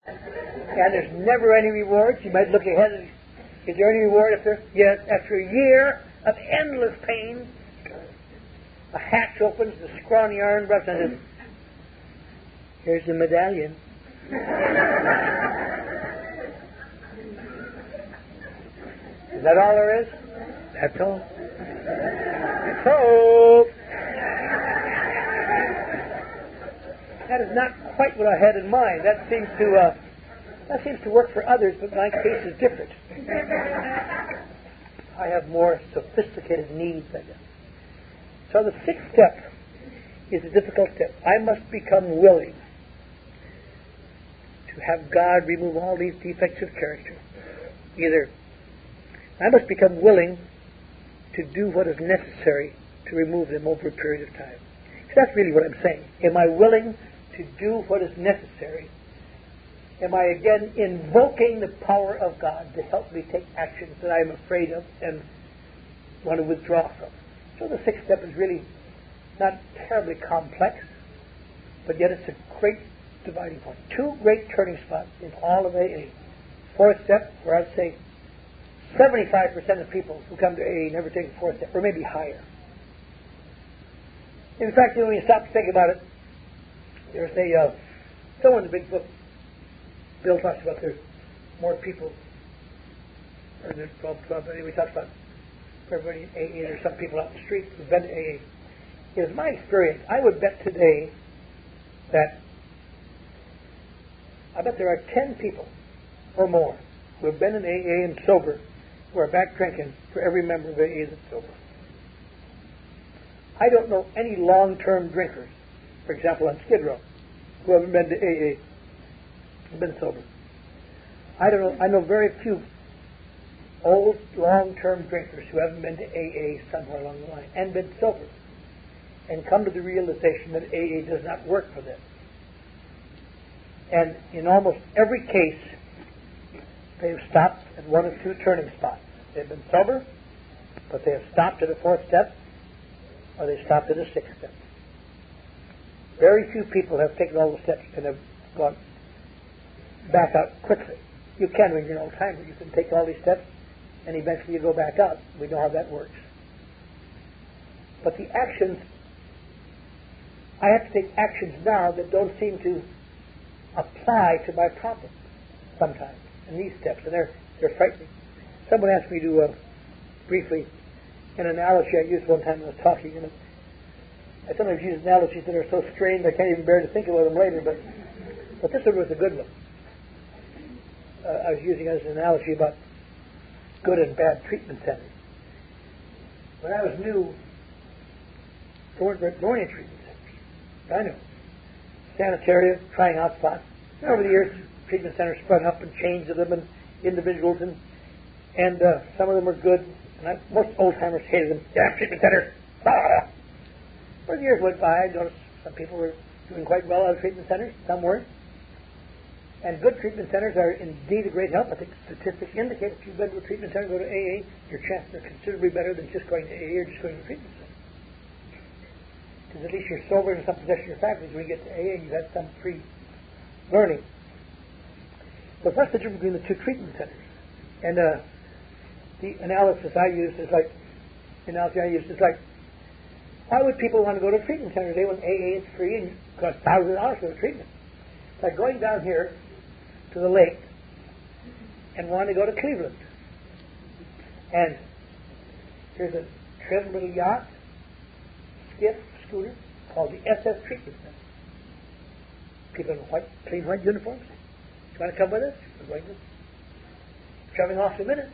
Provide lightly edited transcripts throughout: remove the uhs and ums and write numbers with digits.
And there's never any reward. You might look ahead and is there any reward after? Yes, after a year of endless pain, a hatch opens, the scrawny iron breath, and says, here's the medallion. Is that all there is? That's all. So, that is not quite what I had in mind. That seems to work for others, but my case is different. I have more sophisticated needs, I guess. So the sixth step is a difficult step. I must become willing to have God remove all these defects of character. Either I must become willing to do what is necessary to remove them over a period of time. So that's really what I'm saying. Am I willing to do what is necessary? Am I again invoking the power of God to help me take actions that I'm afraid of and want to withdraw from? So the sixth step is really not terribly complex, but yet it's a great dividing point. Two great turning spots in all of AA. Fourth step, where I'd say 75% of people who come to AA never take the fourth step, or maybe higher. In fact, when you stop to think about it, there's someone in the big book, Bill talks about there's more people, or there's 12, but anyway, he talks about for everybody in AA, there's some people out in the street who've been to AA. It is my experience, I would bet today that I bet there are 10 people or more who have been in AA and sober who are back drinking for every member of AA that's sober. I don't know any long-term drinkers, for example on Skid Row, who haven't been to AA and been sober. I know very few old, long-term drinkers who haven't been to AA somewhere along the line and been sober and come to the realization that AA does not work for them. And in almost every case, they have stopped at one of two turning spots. They've been sober, but they have stopped at a fourth step, or they stopped at a sixth step. Very few people have taken all the steps and have gone back out quickly. You can when you're an old-timer. You can take all these steps, and eventually you go back out. We know how that works. But the actions, I have to take actions now that don't seem to apply to my problem sometimes in these steps, and they're frightening. Someone asked me to briefly, an analogy I used one time when I was talking, and I sometimes use analogies that are so strange I can't even bear to think about them later, but this one was a good one. I was using it as an analogy about good and bad treatment centers. When I was new, there weren't any treatment centers. I know. Sanitarium, trying out spots. And over the years, treatment centers sprung up and chains of them and individuals, and some of them were good. And most old-timers hated them. Yeah, treatment centers. As the years went by, I noticed some people were doing quite well out of treatment centers. Some weren't. And good treatment centers are indeed a great help. I think statistics indicate if you've been to a treatment center, go to AA, your chances are considerably better than just going to AA or just going to a treatment center. Because at least you're sober in some possession of your faculties. When you get to AA, you've had some pre-learning. But what's the difference between the two treatment centers? And the analysis I used is like, why would people want to go to a treatment center today when AA is free and it costs thousands of dollars for the treatment? It's like going down here to the lake and wanting to go to Cleveland. And there's a trim little yacht, skiff, scooter, called the SS Treatment Center. People in clean white uniforms. You want to come with us? We're going to. Shoving off in a minute.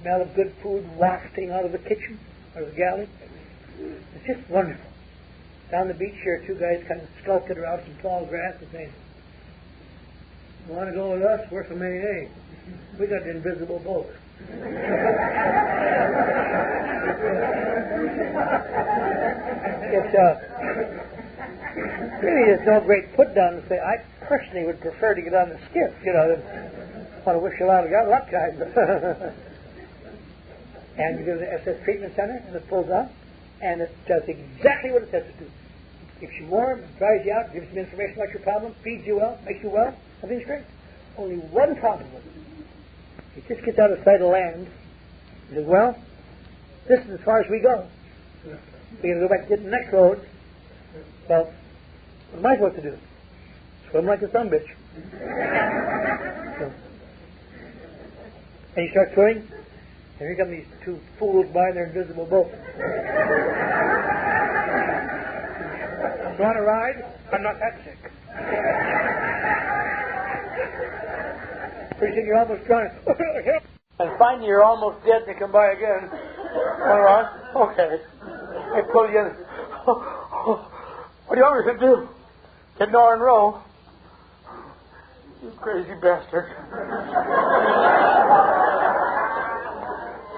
Smell of good food wafting out of the kitchen, out of the galley. It's just wonderful. Down the beach here, two guys kind of skulking around some tall grass and saying, "You want to go with us? We're from AA. We got the invisible boat." It's really there's no great put down to say, I personally would prefer to get on the skiff, I want to wish you a lot of luck, guys. And you go to the SS Treatment Center, and it pulls up, and it does exactly what it says to do. It keeps you warm, it dries you out, gives you information about your problem, feeds you well, makes you well. Everything's great. only one problem with it. He just gets out of sight of land. He says, well, this is as far as we go. We're going to go back to get the next road. Well, what am I supposed to do? Swim like a sumbitch. So, and you start swimming, and here come these two fools by in their invisible boat. You want to ride? I'm not that sick. Pretty soon you're almost drowning. And finally you're almost dead, and they come by again. All right, okay. They pull you in. What do you want me to do? Get an oar and row? You crazy bastard.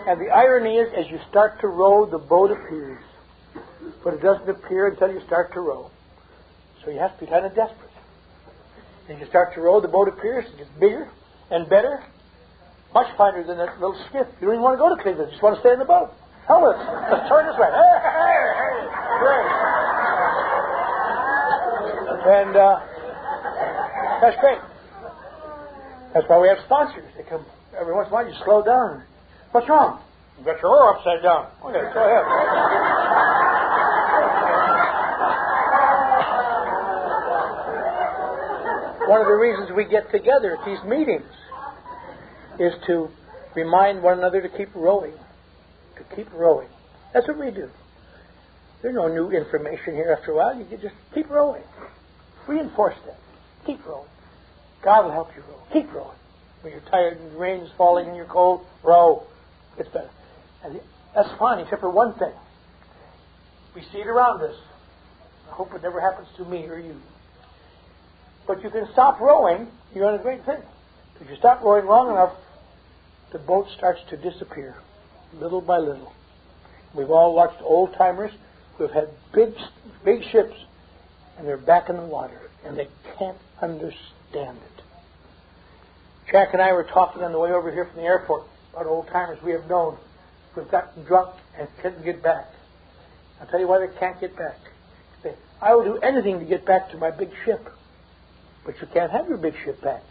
And the irony is, as you start to row, the boat appears. But it doesn't appear until you start to row. So you have to be kind of desperate. And you start to row, the boat appears, it gets bigger and better. Much finer than that little skiff. You don't even want to go to Cleveland, you just want to stay in the boat. Hell, let's turn this way. Great. And that's great. That's why we have sponsors. They come every once in a while, you slow down. What's wrong? You got your oar upside down. Okay, go ahead. One of the reasons we get together at these meetings is to remind one another to keep rowing. To keep rowing. That's what we do. There's no new information here after a while. You can just keep rowing. Reinforce that. Keep rowing. God will help you row. Keep rowing. When you're tired and the rain's falling and you're cold, row. It's better. And that's fine, except for one thing. We see it around us. I hope it never happens to me or you. But you can stop rowing, you're on a great thing. If you stop rowing long enough, the boat starts to disappear, little by little. We've all watched old-timers who have had big ships, and they're back in the water, and they can't understand it. Jack and I were talking on the way over here from the airport about old-timers we have known who've gotten drunk and couldn't get back. I'll tell you why they can't get back. They say, I will do anything to get back to my big ship. But you can't have your big ship back.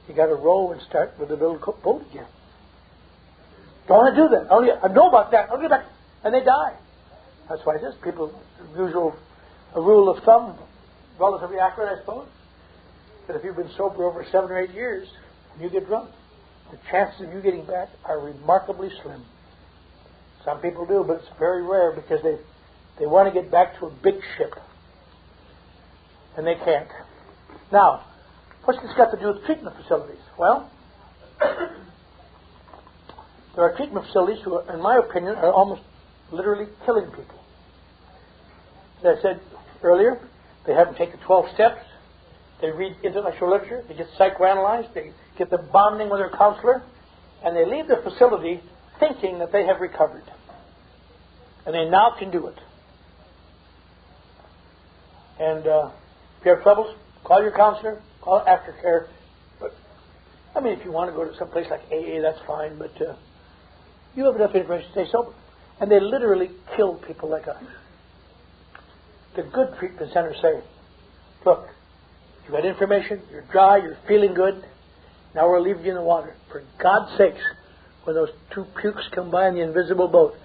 You got to row and start with a little boat again. Don't want to do that. I know about that. I'll get back. And they die. That's why it is. People, a rule of thumb, relatively accurate, I suppose, that if you've been sober over 7 or 8 years and you get drunk, the chances of you getting back are remarkably slim. Some people do, but it's very rare because they want to get back to a big ship. And they can't. Now, what's this got to do with treatment facilities? Well, there are treatment facilities who, in my opinion, are almost literally killing people. As I said earlier, they have them take the 12 steps, they read intellectual literature, they get psychoanalyzed, they get the bonding with their counselor, and they leave the facility thinking that they have recovered. And they now can do it. And if you have troubles, call your counselor, call aftercare. But, I mean, if you want to go to some place like AA, that's fine, but you have enough information to stay sober. And they literally kill people like us. The good treatment centers say, look, you've got information, you're dry, you're feeling good, now we'll leave you in the water. For God's sakes, when those two pukes come by in the invisible boat,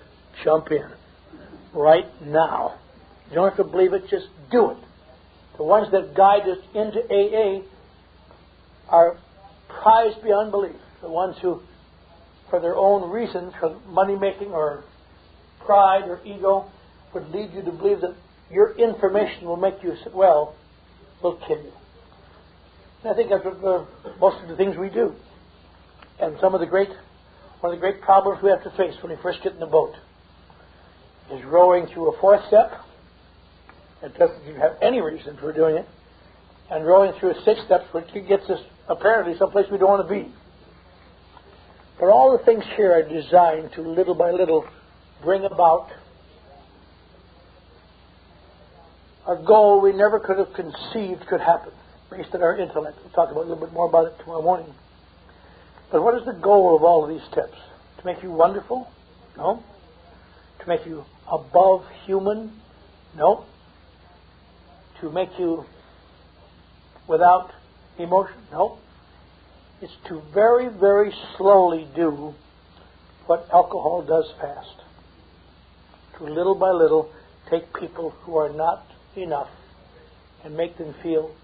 jump in. Right now. You don't have to believe it, just do it. The ones that guide us into AA are prized beyond belief. The ones who, for their own reasons, for money-making or pride or ego, would lead you to believe that your information will make you well, will kill you. And I think that's what most of the things we do. And one of the great problems we have to face when we first get in the boat is rowing through a 4th step. It doesn't even have any reason for doing it. And rowing through a 6th step, which gets us apparently someplace we don't want to be. But all the things here are designed to, little by little, bring about a goal we never could have conceived could happen, based on our intellect. We'll talk about a little bit more about it tomorrow morning. But what is the goal of all of these steps? To make you wonderful? No. To make you above human? No. To make you without emotion? No. is to very, very slowly do what alcohol does fast. To little by little take people who are not enough and make them feel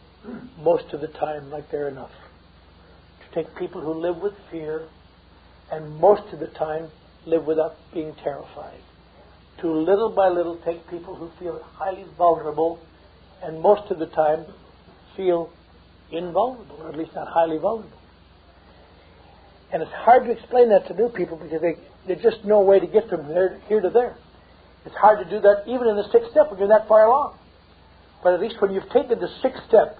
most of the time like they're enough. To take people who live with fear and most of the time live without being terrified. To little by little take people who feel highly vulnerable and most of the time feel invulnerable, or at least not highly vulnerable. And it's hard to explain that to new people because there's just no way to get from here to there. It's hard to do that even in the sixth step when you're that far along. But at least when you've taken the sixth step,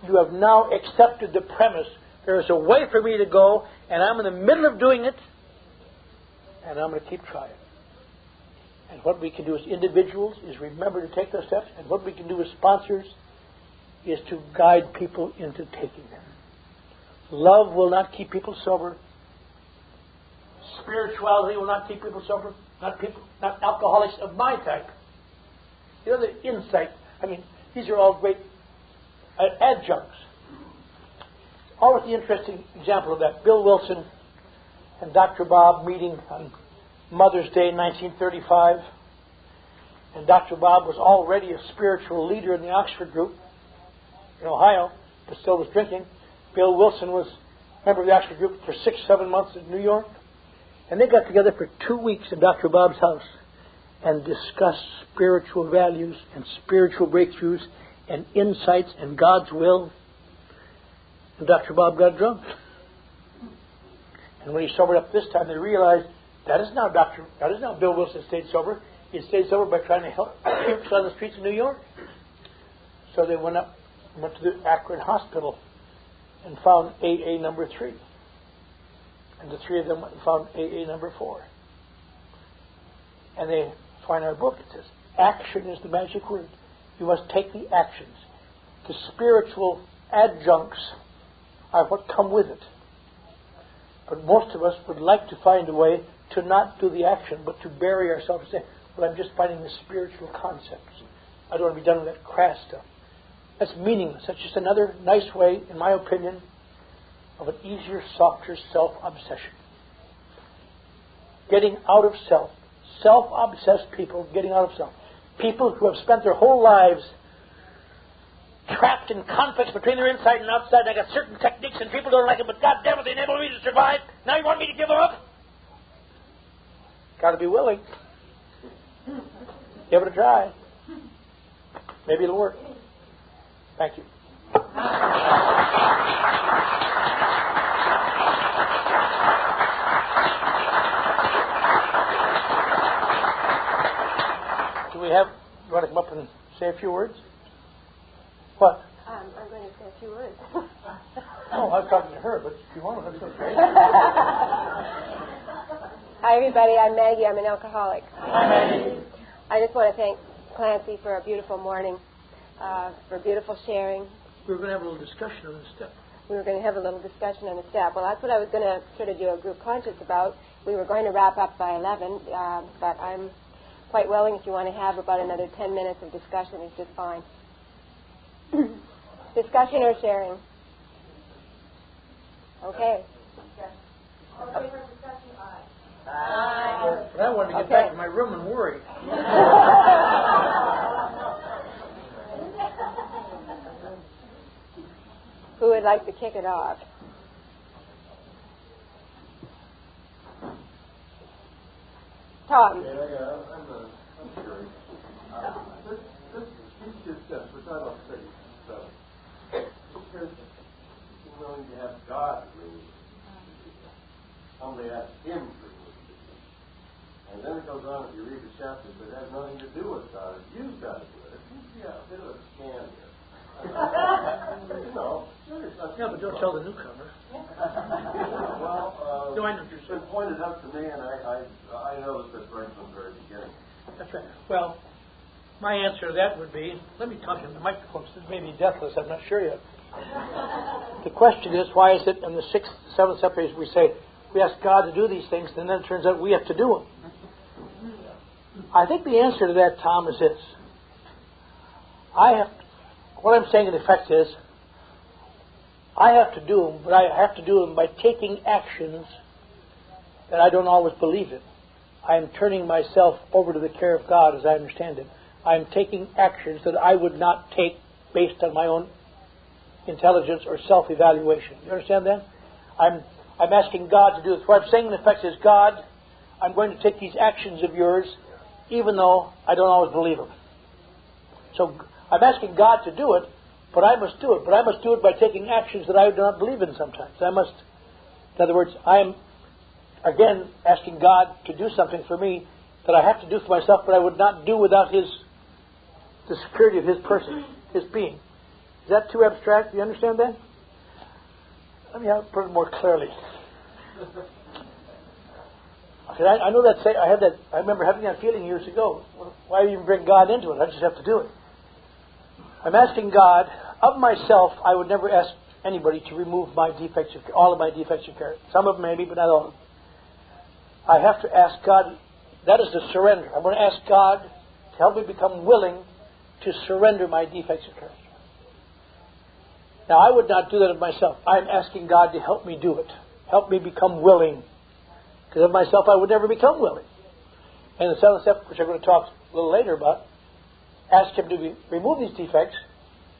you have now accepted the premise. There is a way for me to go, and I'm in the middle of doing it, and I'm going to keep trying. And what we can do as individuals is remember to take those steps, and what we can do as sponsors is to guide people into taking them. Love will not keep people sober. Spirituality will not keep people sober. Not alcoholics of my type. The other insight, these are all great adjuncts. Always the interesting example of that. Bill Wilson and Dr. Bob meeting on Mother's Day in 1935. And Dr. Bob was already a spiritual leader in the Oxford group in Ohio, but still was drinking. Bill Wilson was a member of the Oxford group for 6-7 months in New York. And they got together for 2 weeks in Dr. Bob's house and discussed spiritual values and spiritual breakthroughs and insights and God's will. And Dr. Bob got drunk. And when he sobered up this time, they realized that is now Bill Wilson stayed sober. He stayed sober by trying to help troops on the streets of New York. So they went to the Akron Hospital and found AA number 3. And the three of them went and found AA number 4. And they find our book. It says, action is the magic word. You must take the actions. The spiritual adjuncts are what come with it. But most of us would like to find a way to not do the action, but to bury ourselves and say, well, I'm just finding the spiritual concepts. I don't want to be done with that crass stuff. That's meaningless. That's just another nice way, in my opinion, of an easier, softer self-obsession. Getting out of self. Self-obsessed people getting out of self. People who have spent their whole lives trapped in conflicts between their inside and outside. They got certain techniques and people don't like it, but God damn it, they enable me to survive. Now you want me to give them up? Got to be willing. Give it a try. Maybe it'll work. Thank you. You want to come up and say a few words? What? I'm going to say a few words. Oh, I was talking to her, but if you want to, that's okay. Hi, everybody. I'm Maggie. I'm an alcoholic. Hi, Maggie. I just want to thank Clancy for a beautiful morning, for beautiful sharing. We were going to have a little discussion on the step. We were going to have a little discussion on the step. Well, that's what I was going to sort of do a group conscious about. We were going to wrap up by 11, but I'm quite willing if you want to have about another 10 minutes of discussion. It's just fine. Discussion or sharing? Okay. But I wanted to get back to my room and worry. Who would like to kick it off? Tom. I'm curious. These two steps, we're talking about faith. So, because you're willing to have God really only ask Him for relief. And then it goes on, if you read the chapters, but it has nothing to do with God. You've got to do it. It seems to be a bit of a scam here. Yeah, but don't tell the newcomer. Well, no, I know. It's been pointed out to me, and I noticed this right from the very beginning. That's right. Well, my answer to that would be, let me talk in the microphone. This may be deathless. I'm not sure yet. The question is, why is it in the 6th, 7th step we say, we ask God to do these things, and then it turns out we have to do them? I think the answer to that, Tom, is this. What I'm saying in effect is, I have to do them, but I have to do them by taking actions that I don't always believe in. I am turning myself over to the care of God as I understand it. I am taking actions that I would not take based on my own intelligence or self-evaluation. You understand that? I'm asking God to do this. What I'm saying in effect is, God, I'm going to take these actions of yours even though I don't always believe them. So I'm asking God to do it, but I must do it. But I must do it by taking actions that I do not believe in sometimes. In other words, I am, again, asking God to do something for me that I have to do for myself, but I would not do without the security of His person, His being. Is that too abstract? Do you understand that? Let me put it more clearly. I know that. I remember having that feeling years ago. Why even bring God into it? I just have to do it. I'm asking God, of myself, I would never ask anybody to remove all of my defects of character. Some of them maybe, but not all of them. I have to ask God. That is the surrender. I'm going to ask God to help me become willing to surrender my defects of character. Now, I would not do that of myself. I'm asking God to help me do it. Help me become willing. Because of myself, I would never become willing. And the seventh step, which I'm going to talk a little later about, ask Him to remove these defects,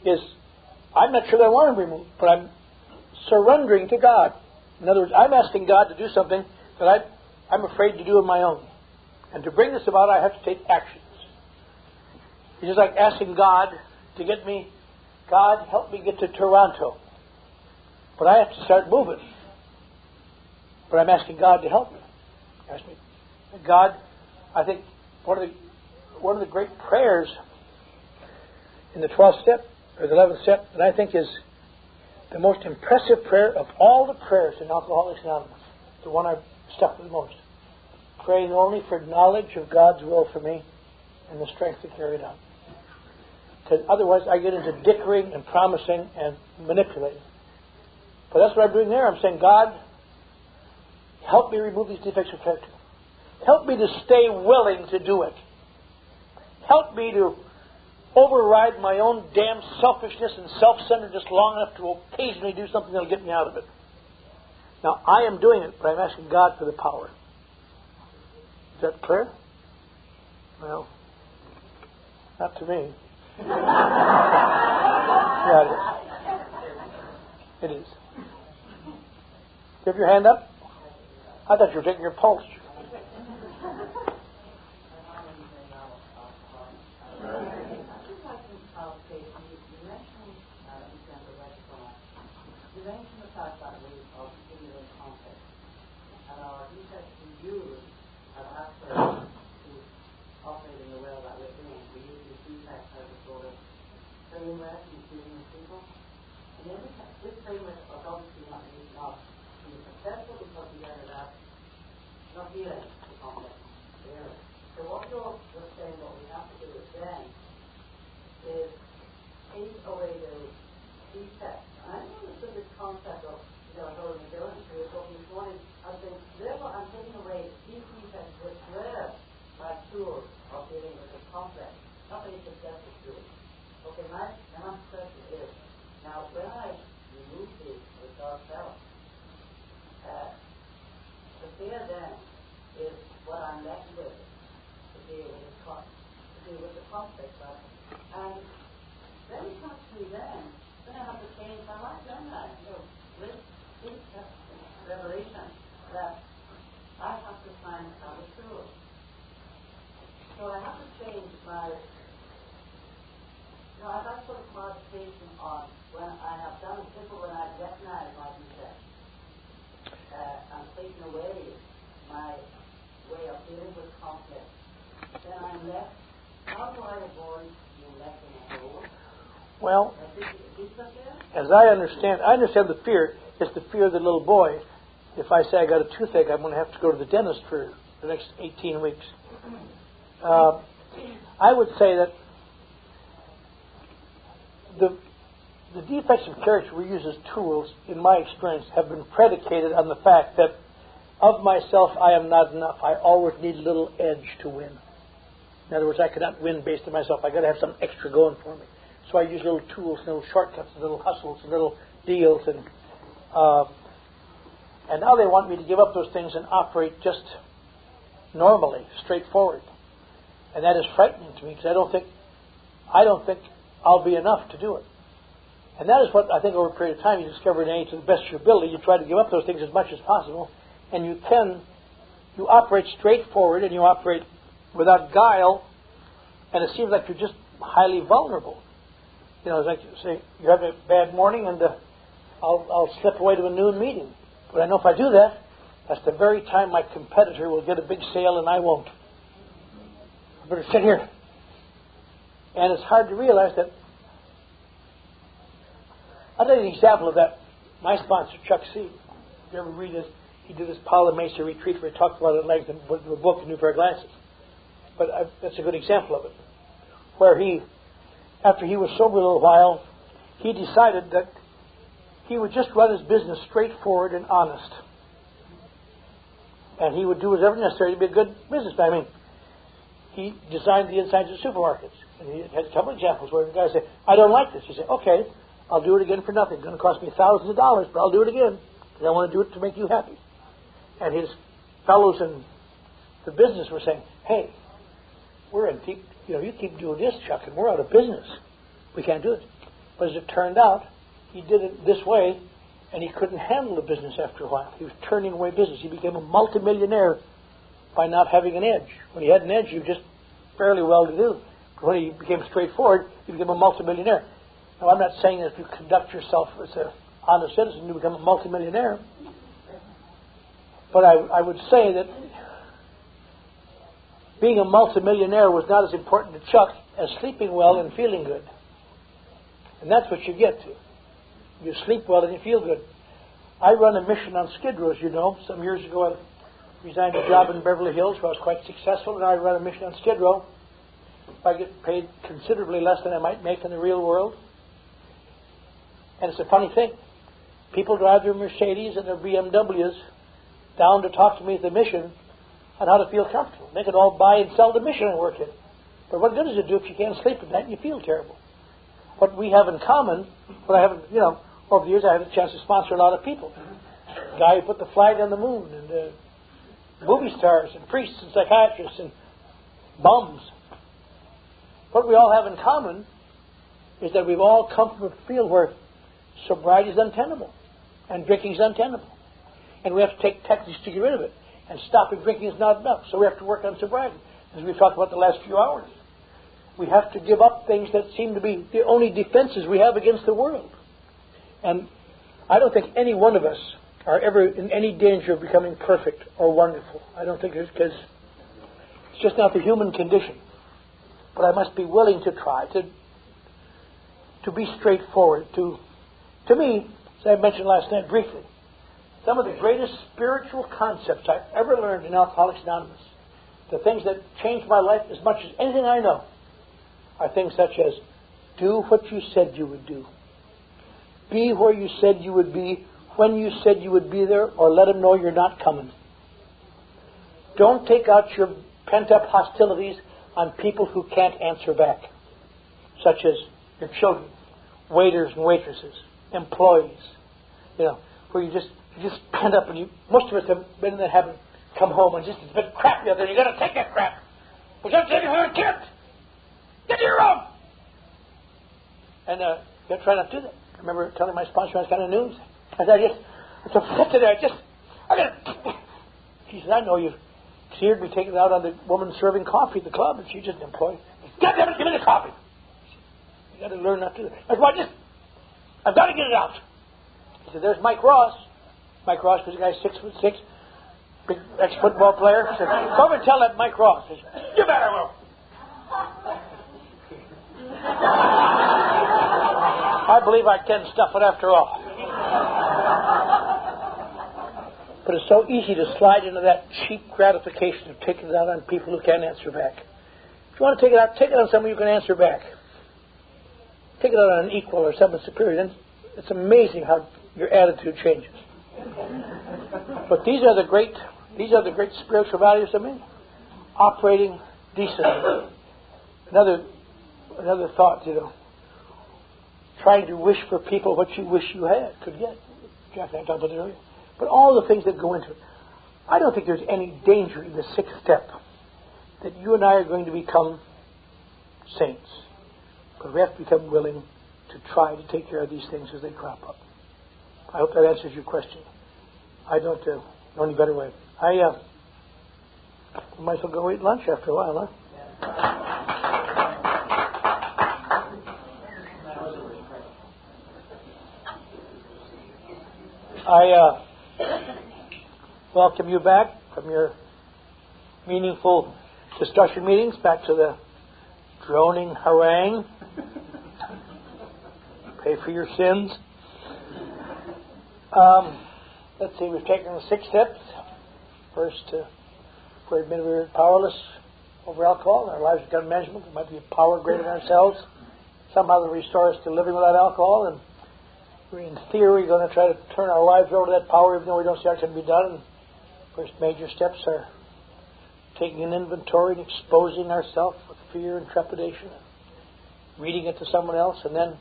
is I'm not sure that I want them removed, but I'm surrendering to God. In other words, I'm asking God to do something that I'm afraid to do on my own. And to bring this about, I have to take actions. It's just like asking God to get me, God, help me get to Toronto. But I have to start moving. But I'm asking God to help me. Ask me. God, I think one of the great prayers in the 12th step, or the 11th step, that I think is the most impressive prayer of all the prayers in Alcoholics Anonymous, the one I've stuck with the most. Praying only for knowledge of God's will for me and the strength to carry it out. Because otherwise I get into dickering and promising and manipulating. But that's what I'm doing there. I'm saying, God, help me remove these defects of character. Help me to stay willing to do it. Help me to override my own damn selfishness and self-centeredness long enough to occasionally do something that will get me out of it. Now, I am doing it, but I'm asking God for the power. Is that clear? Well, not to me. Yeah, it is. You have your hand up? I thought you were taking your pulse. Well, as I understand the fear. It's the fear of the little boy. If I say I got a toothache, I'm going to have to go to the dentist for the next 18 weeks. I would say that the defects of character we use as tools, in my experience, have been predicated on the fact that of myself I am not enough. I always need a little edge to win. In other words, I cannot win based on myself. I've got to have some extra going for me. So I use little tools, little shortcuts, little hustles, little deals, and now they want me to give up those things and operate just normally, straightforward, and that is frightening to me because I don't think I'll be enough to do it. And that is what I think over a period of time you discover in AA to the best of your ability. You try to give up those things as much as possible, and you operate straightforward and you operate without guile, and it seems like you're just highly vulnerable. You know, it's like you say, you're having a bad morning and I'll slip away to a noon meeting. But I know if I do that, that's the very time my competitor will get a big sale and I won't. I better sit here. And it's hard to realize that. I'll tell you an example of that. My sponsor, Chuck C. If you ever read this, he did this Paula Mesa retreat where he talked about it at length in the book, A New Pair of Glasses. But that's a good example of it. Where after he was sober a little while, he decided that he would just run his business straightforward and honest. And he would do whatever necessary to be a good businessman. I mean, he designed the insides of supermarkets. And he had a couple of examples where the guy said, I don't like this. He said, okay, I'll do it again for nothing. It's going to cost me thousands of dollars, but I'll do it again. Because I want to do it to make you happy. And his fellows in the business were saying, hey, we're in deep, you keep doing this, Chuck, and we're out of business. We can't do it. But as it turned out, he did it this way, and he couldn't handle the business after a while. He was turning away business. He became a multimillionaire by not having an edge. When he had an edge, he was just fairly well-to-do. But when he became straightforward, he became a multimillionaire. Now, I'm not saying that if you conduct yourself as an honest citizen, you become a multimillionaire. But I would say that being a multimillionaire was not as important to Chuck as sleeping well and feeling good. And that's what you get to. You sleep well and you feel good. I run a mission on Skid Row, as you know. Some years ago I resigned a job in Beverly Hills where I was quite successful, and I run a mission on Skid Row. I get paid considerably less than I might make in the real world. And it's a funny thing. People drive their Mercedes and their BMWs down to talk to me at the mission on how to feel comfortable. They can all buy and sell the mission I work in. But what good does it do if you can't sleep at night and you feel terrible? What we have in common, what I have, over the years I had a chance to sponsor a lot of people. The guy who put the flag on the moon, and movie stars, and priests, and psychiatrists, and bums. What we all have in common is that we've all come from a field where sobriety is untenable, and drinking is untenable. And we have to take techniques to get rid of it. And stopping drinking is not enough. So we have to work on sobriety, as we've talked about the last few hours. We have to give up things that seem to be the only defenses we have against the world. And I don't think any one of us are ever in any danger of becoming perfect or wonderful. I don't think it's because it's just not the human condition. But I must be willing to try to be straightforward. To me, as I mentioned last night briefly, some of the greatest spiritual concepts I've ever learned in Alcoholics Anonymous, the things that changed my life as much as anything I know, are things such as do what you said you would do. Be where you said you would be, when you said you would be there, or let them know you're not coming. Don't take out your pent-up hostilities on people who can't answer back, such as your children, waiters and waitresses, employees, where you just pent up, and most of us have been in that habit, come home and just it's a bit crap the other day, you got to take that crap. Well, just take it for a kid. Get to your room. And you got to try not to do that. I remember telling my sponsor on this kind of news. I said, it's upset today. I got to. She said, I know you. She heard me taking it out on the woman serving coffee at the club, and she's just an employee. God damn it, give me the coffee. You got to learn not to do that. I said, I've got to get it out. He said, there's Mike Ross. Mike Ross was a guy 6'6", big ex-football player. He said, go over and tell that Mike Ross. He said, you better will. I believe I can stuff it after all. But it's so easy to slide into that cheap gratification of taking it out on people who can't answer back. If you want to take it on someone you can answer back. Take it out on an equal or someone superior. Then it's amazing how your attitude changes. But these are the great spiritual values of me. Operating decently. Another thought, trying to wish for people what you wish you could get. Jack and I talked about it earlier. But all the things that go into it. I don't think there's any danger in the sixth step that you and I are going to become saints. But we have to become willing to try to take care of these things as they crop up. I hope that answers your question. I don't know any better way. We might as well go eat lunch after a while, huh? I welcome you back from your meaningful discussion meetings, back to the droning harangue. Pay for your sins. Let's see, we've taken the 6 steps. First, we admit we were powerless over alcohol. Our lives become management. There might be a power greater than ourselves. Somehow to restore us to living without alcohol. And we're in theory going to try to turn our lives over to that power, even though we don't see how it can be done. And first major steps are taking an inventory and exposing ourselves with fear and trepidation, reading it to someone else, and then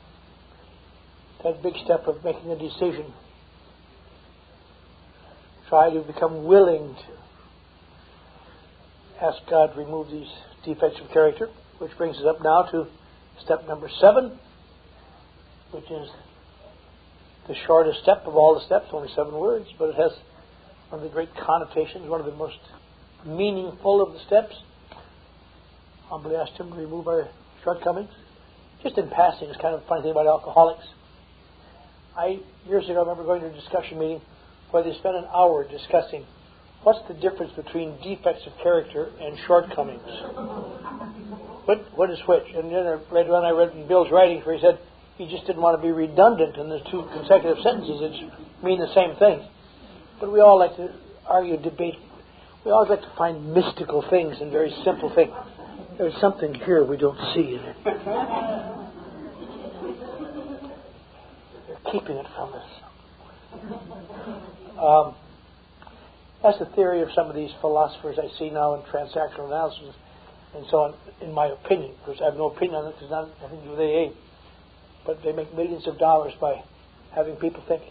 that big step of making a decision. Try to become willing to ask God to remove these defects of character, which brings us up now to step number 7, which is the shortest step of all the steps, only 7 words, but it has one of the great connotations, one of the most meaningful of the steps. Humbly asked Him to remove our shortcomings. Just in passing, it's kind of a funny thing about alcoholics. Years ago, I remember going to a discussion meeting where they spent an hour discussing what's the difference between defects of character and shortcomings. What is which? And then I read in Bill's writings where he said he just didn't want to be redundant in the 2 consecutive sentences that mean the same thing. But we all like to argue, debate. We always like to find mystical things and very simple things. There's something here we don't see in it. They're keeping it from us. That's the theory of some of these philosophers I see now in transactional analysis and so on, in my opinion. Because I have no opinion on it, because it's not nothing to do with AA. But they make millions of dollars by having people think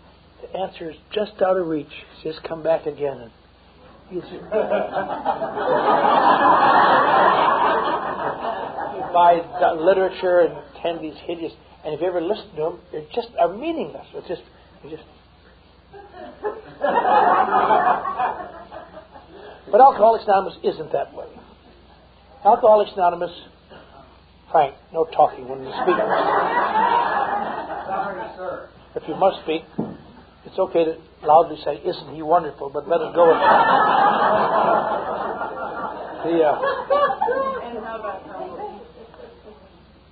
the answer is just out of reach. Just come back again. And you buy literature and attend these hideous, and if you ever listen to them, they just are meaningless. It's just. But Alcoholics Anonymous isn't that way. Alcoholics Anonymous, Frank, no talking when you speak. If you must speak, it's okay to loudly say, "Isn't he wonderful?" But let it go.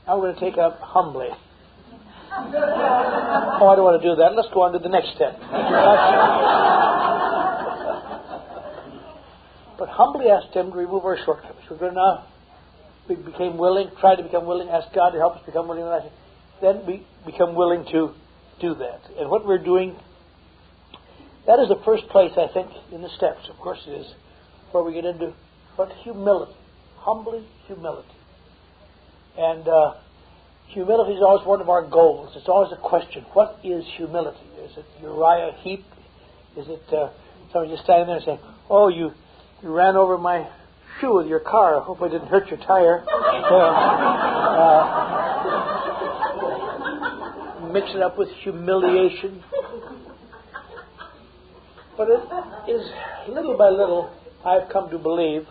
I'm going to take up humbly. Oh, I don't want to do that. Let's go on to the next step. But humbly asked Him to remove our shortcomings. We're going to now, we became willing, tried to become willing, ask God to help us become willing. Then we become willing to do that. And what we're doing, that is the first place, I think, in the steps. Of course it is, where we get into what humility. Humbly humility. And humility is always one of our goals. It's always a question. What is humility? Is it Uriah Heep? Is it somebody just standing there and saying, "Oh, you ran over my shoe with your car. I hope I didn't hurt your tire." Mix it up with humiliation. But it is, little by little, I've come to believe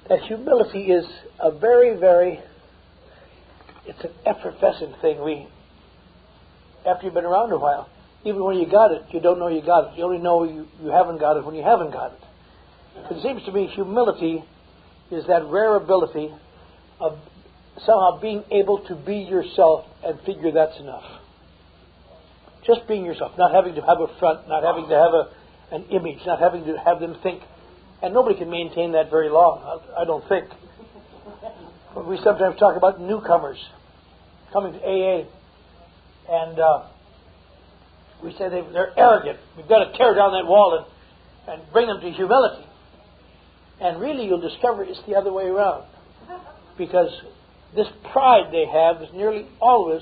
that humility is a very, very, it's an effervescent thing. After you've been around a while, even when you got it, you don't know you got it. You only know you haven't got it when you haven't got it. It seems to me humility is that rare ability of somehow being able to be yourself and figure that's enough. Just being yourself, not having to have a front, not having to have an image, not having to have them think. And nobody can maintain that very long, I don't think. But we sometimes talk about newcomers coming to AA, and we say they're arrogant. We've got to tear down that wall and bring them to humility. And really you'll discover it's the other way around. Because this pride they have is nearly always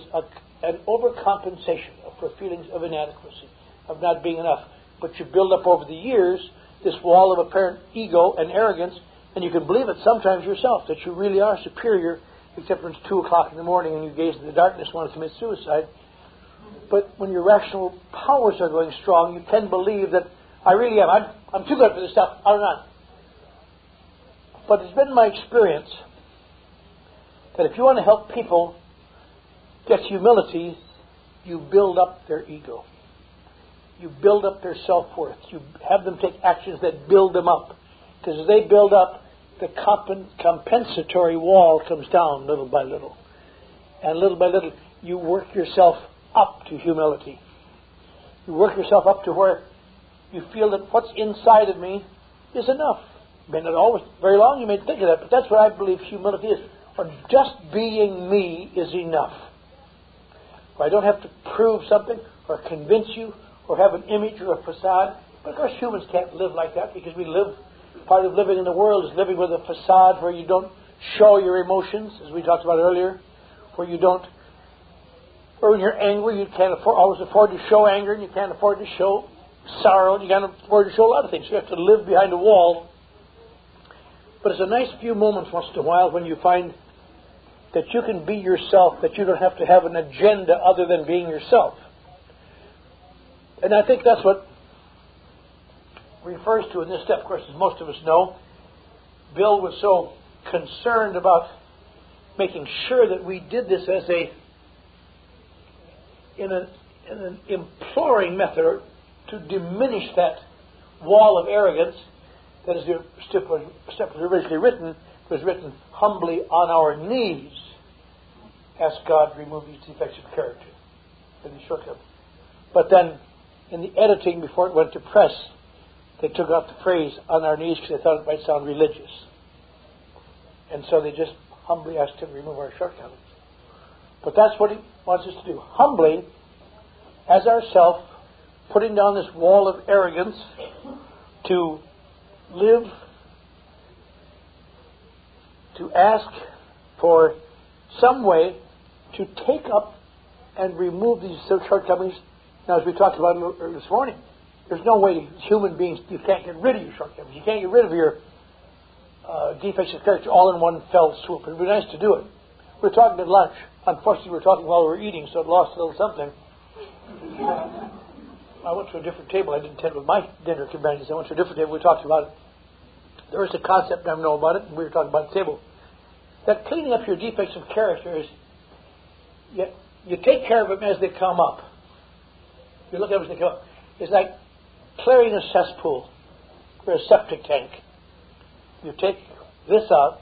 an overcompensation for feelings of inadequacy, of not being enough. But you build up over the years this wall of apparent ego and arrogance, and you can believe it sometimes yourself, that you really are superior, except when it's 2 o'clock in the morning and you gaze in the darkness and want to commit suicide. But when your rational powers are going strong, you can believe that I really am. I'm too good for this stuff. I'm not. But it's been my experience that if you want to help people get humility, you build up their ego. You build up their self-worth. You have them take actions that build them up. Because as they build up, the compensatory wall comes down little by little. And little by little, you work yourself up to humility. You work yourself up to where you feel that what's inside of me is enough. May not always, very long you may think of that, but that's what I believe humility is. Or just being me is enough. Or I don't have to prove something or convince you or have an image or a facade. But of course humans can't live like that, because we live, part of living in the world is living with a facade where you don't show your emotions, as we talked about earlier, where you don't, or when you're angry you can't always afford to show anger, and you can't afford to show sorrow, and you can't afford to show a lot of things. You have to live behind a wall. But it's a nice few moments once in a while when you find that you can be yourself, that you don't have to have an agenda other than being yourself. And I think that's what refers to in this step. Of course, as most of us know, Bill was so concerned about making sure that we did this as in an imploring method to diminish that wall of arrogance. That is, the step was originally written, it was written humbly on our knees. Ask God to remove these defects of character and these shortcomings. But then, in the editing before it went to press, they took out the phrase on our knees because they thought it might sound religious. And so they just humbly asked him to remove our shortcomings. But that's what he wants us to do. Humbly, as ourself, putting down this wall of arrogance to live, to ask for some way to take up and remove these shortcomings. Now, as we talked about this morning, there's no way human beings, you can't get rid of your shortcomings. You can't get rid of your defects of character all in one fell swoop. It would be nice to do it. We were talking at lunch. Unfortunately, we were talking while we were eating, so it lost a little something. I went to a different table. I didn't attend with my dinner companions. I went to a different table. We talked about it. There is a concept, I know about it, and we were talking about the table. That cleaning up your defects of character is, you take care of them as they come up. You look at them as they come up. It's like clearing a cesspool or a septic tank. You take this out,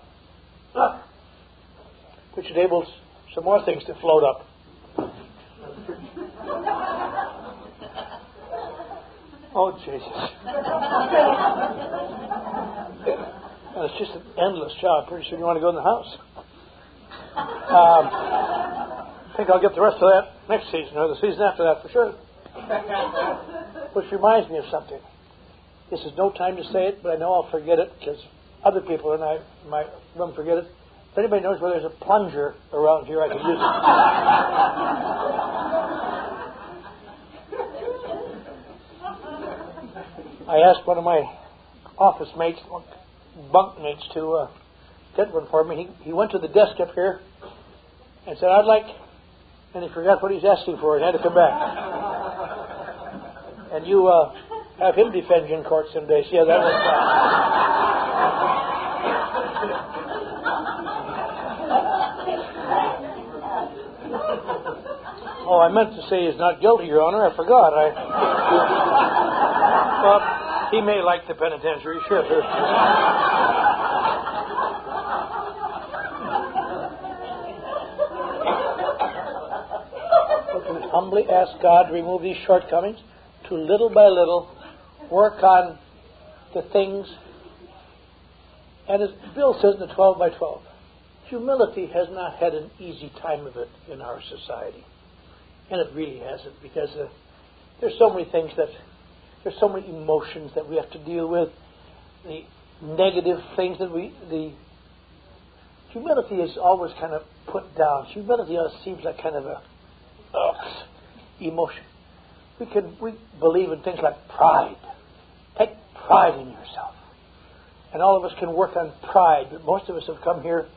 which enables some more things to float up. Oh, Jesus. And it's just an endless job. Pretty soon you want to go in the house. I think I'll get the rest of that next season, or the season after that for sure. Which reminds me of something. This is no time to say it, but I know I'll forget it because other people and I might forget it. If anybody knows where there's a plunger around here, I can use it. I asked one of my office mates, bunk mates, to get one for me. He went to the desk up here and said, I'd like, and he forgot what he's asking for and had to come back. And you have him defend you in court someday. See how that works out. Oh, I meant to say he's not guilty, Your Honor. I forgot. Well, he may like the penitentiary, sure. We can humbly ask God to remove these shortcomings, to little by little work on the things. And as Bill says in the 12 by 12, humility has not had an easy time of it in our society. And it really hasn't, because there's so many things there's so many emotions that we have to deal with, the negative things that the Humility is always kind of put down. Humility seems like kind of a emotion. We believe in things like pride. Take pride in yourself. And all of us can work on pride, but most of us have come here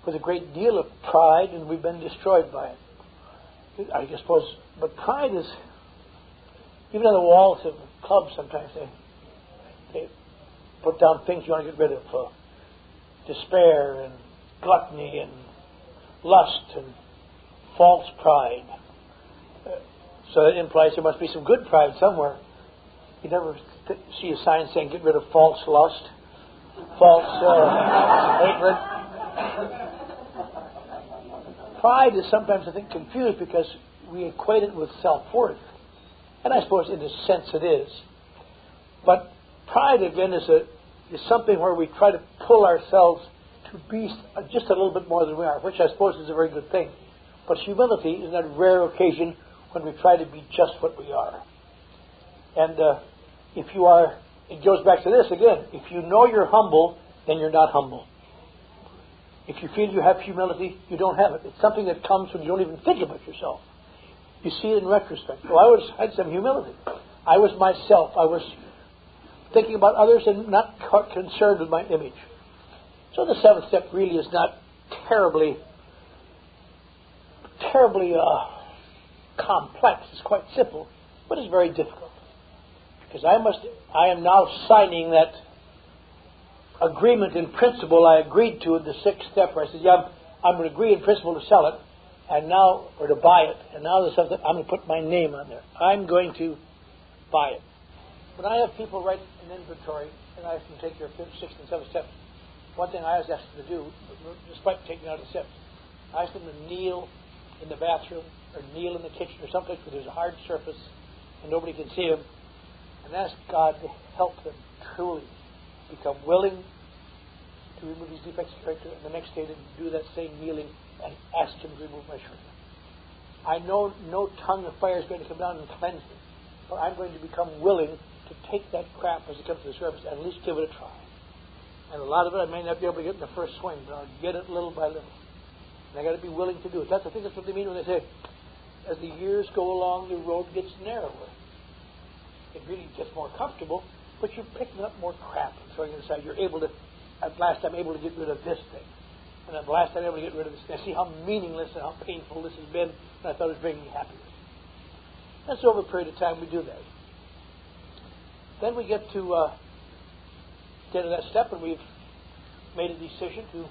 with a great deal of pride, and we've been destroyed by it. I suppose, but pride is, even on the walls of clubs sometimes, they put down things you want to get rid of. Despair and gluttony and lust and false pride. So that implies there must be some good pride somewhere. You never see a sign saying get rid of false lust, false hatred. Pride is sometimes, I think, confused because we equate it with self-worth. And I suppose in a sense it is. But pride, again, is something where we try to pull ourselves to be just a little bit more than we are, which I suppose is a very good thing. But humility is that rare occasion when we try to be just what we are. And if you are, it goes back to this again. If you know you're humble, then you're not humble. If you feel you have humility, you don't have it. It's something that comes when you don't even think about yourself. You see it in retrospect. Well, I had some humility. I was myself. I was thinking about others and not concerned with my image. So the seventh step really is not terribly complex. It's quite simple, but it's very difficult. Because I am now signing that agreement in principle I agreed to in the sixth step where I said, yeah, I'm going to agree in principle to sell it, and now, or to buy it, and now there's something, I'm going to put my name on there. I'm going to buy it. When I have people write an inventory, and I ask them to take their fifth, sixth, and seventh steps, one thing I always ask them to do, despite taking out the steps, I ask them to kneel in the bathroom, or kneel in the kitchen, or someplace where there's a hard surface, and nobody can see them, and ask God to help them truly become willing to remove these defects of character, and the next day to do that same kneeling and ask Him to remove my shirt. I know no tongue of fire is going to come down and cleanse me, but I'm going to become willing to take that crap as it comes to the surface and at least give it a try. And a lot of it I may not be able to get in the first swing, but I'll get it little by little. And I got to be willing to do it. I think that's what they mean when they say, as the years go along, the road gets narrower. It really gets more comfortable, but you're picking up more crap and throwing it aside. You're able to, at last I'm able to get rid of this thing. And at last I'm able to get rid of this thing. I see how meaningless and how painful this has been, and I thought it was bringing me happiness. And so over a period of time we do that. Then we get to the end of that step, and we've made a decision to,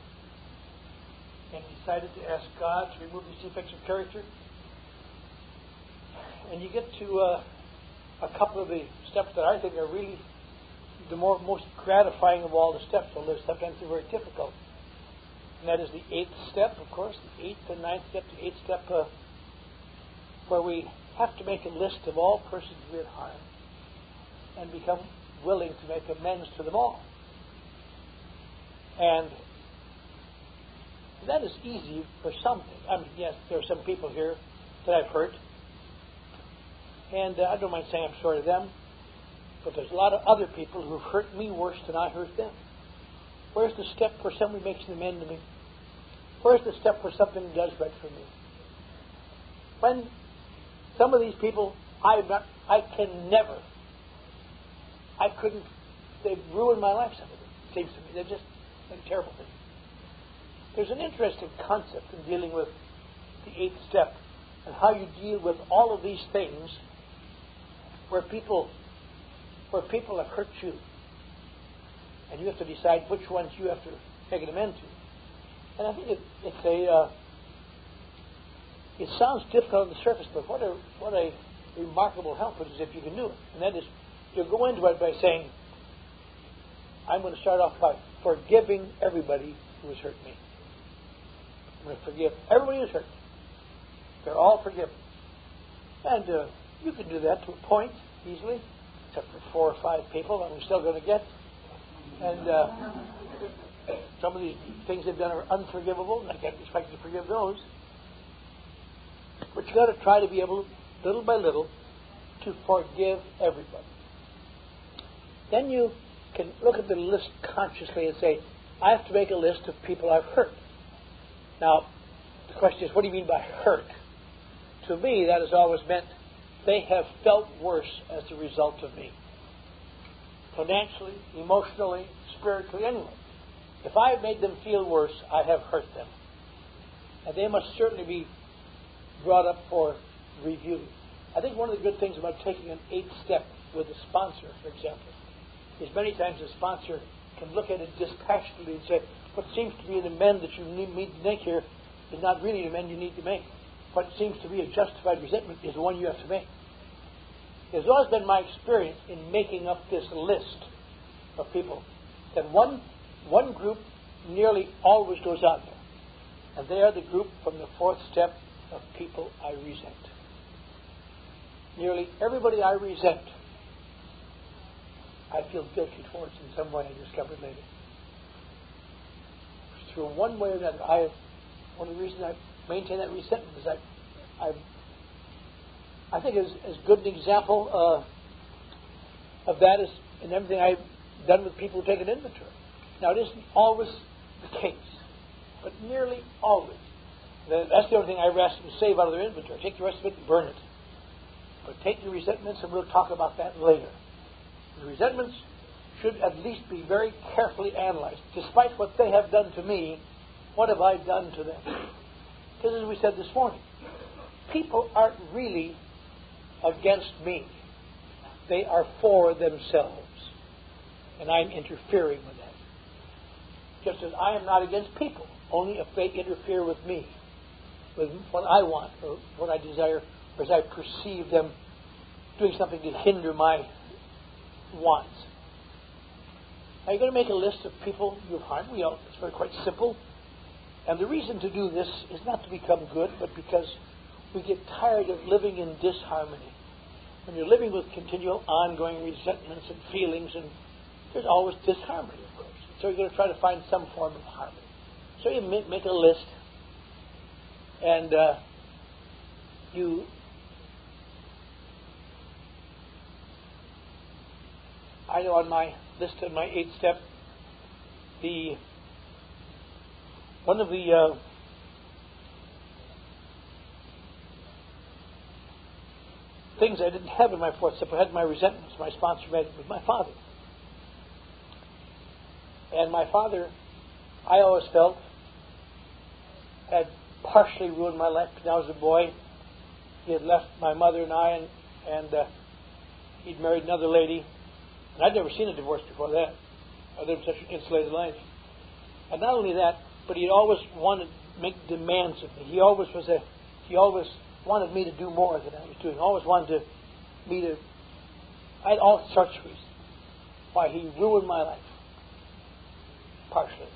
and decided to ask God to remove these defects of character. And you get to a couple of the steps that I think are really the most gratifying of all the steps, although sometimes they're very difficult. And that is the eighth step, of course, the eighth and ninth step, the eighth step, where we have to make a list of all persons we had harmed and become willing to make amends to them all. And that is easy for some. I mean, yes, there are some people here that I've hurt, and I don't mind saying I'm sorry to them, but there's a lot of other people who have hurt me worse than I hurt them. Where's the step where somebody makes an amend to me? Where's the step where something does right for me? When some of these people, they've ruined my life, some of them, it seems to me. They're just terrible things. There's an interesting concept in dealing with the eighth step and how you deal with all of these things where people have hurt you. And you have to decide which ones you have to make an amend to. And I think it sounds difficult on the surface, but what a remarkable help it is if you can do it. And that is, you go into it by saying, I'm going to start off by forgiving everybody who has hurt me. I'm going to forgive everybody who's hurt me. They're all forgiven. And you can do that to a point easily, except for 4 or 5 people, and we're still going to get. And some of these things they've done are unforgivable, and I can't expect you to forgive those. But you've got to try to be able, little by little, to forgive everybody. Then you can look at the list consciously and say, I have to make a list of people I've hurt. Now, the question is, what do you mean by hurt? To me, that has always meant they have felt worse as a result of me. Financially, emotionally, spiritually, anyway. If I have made them feel worse, I have hurt them. And they must certainly be brought up for review. I think one of the good things about taking an 8th step with a sponsor, for example, is many times a sponsor can look at it dispassionately and say, what seems to be an amend that you need to make here is not really an amend you need to make. What seems to be a justified resentment is the one you have to make. It's always been my experience in making up this list of people that one group nearly always goes on there. And they are the group from the 4th step of people I resent. Nearly everybody I resent, I feel guilty towards in some way, I discovered later. Through one way or another, one of the reasons I maintain that resentment is I think as good an example of that is in everything I've done with people who take an inventory. Now, it isn't always the case, but nearly always. That's the only thing I ever ask them to save out of their inventory. Take the rest of it and burn it. But take the resentments, and we'll talk about that later. The resentments should at least be very carefully analyzed. Despite what they have done to me, what have I done to them? Because as we said this morning, people aren't really against me. They are for themselves. And I'm interfering with that. Just as I am not against people, only if they interfere with me, with what I want, or what I desire, or as I perceive them doing something to hinder my wants. Now you're going to make a list of people you've harmed. It's very quite simple. And the reason to do this is not to become good, but because we get tired of living in disharmony. When you're living with continual ongoing resentments and feelings, and there's always disharmony, of course. So you're going to try to find some form of harmony. So you make a list, and I know on my list, on my 8th step, one of the things I didn't have in my 4th step, I had my resentments. My sponsor made it with my father. And my father, I always felt, had partially ruined my life. When I was a boy, he had left my mother and I, and he'd married another lady. And I'd never seen a divorce before that. I lived such an insulated life. And not only that, but he always wanted to make demands of me. He always wanted me to do more than I was doing. He always wanted me to. I had all sorts of reasons why he ruined my life. Partially.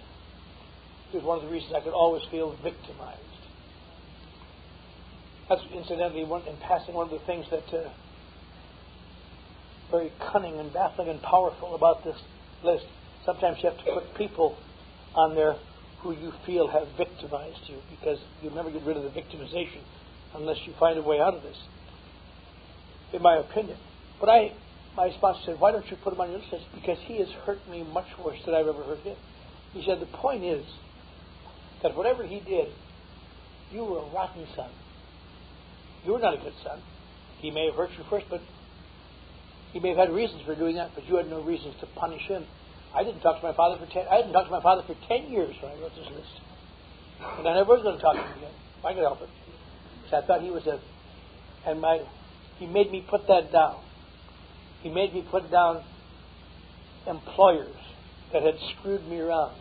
It was one of the reasons I could always feel victimized. That's incidentally, in passing, one of the things that very cunning and baffling and powerful about this list. Sometimes you have to put people on there who you feel have victimized you, because you'll never get rid of the victimization unless you find a way out of this, in my opinion. But my sponsor said, why don't you put him on your list? I said, because he has hurt me much worse than I've ever hurt him. He said, the point is that whatever he did, you were a rotten son. You were not a good son. He may have hurt you first, but he may have had reasons for doing that, but you had no reasons to punish him. I didn't talk to my father for 10 years when I wrote this list. And I never was going to talk to him again, if I could help it. So I thought he was he made me put that down. He made me put down employers that had screwed me around,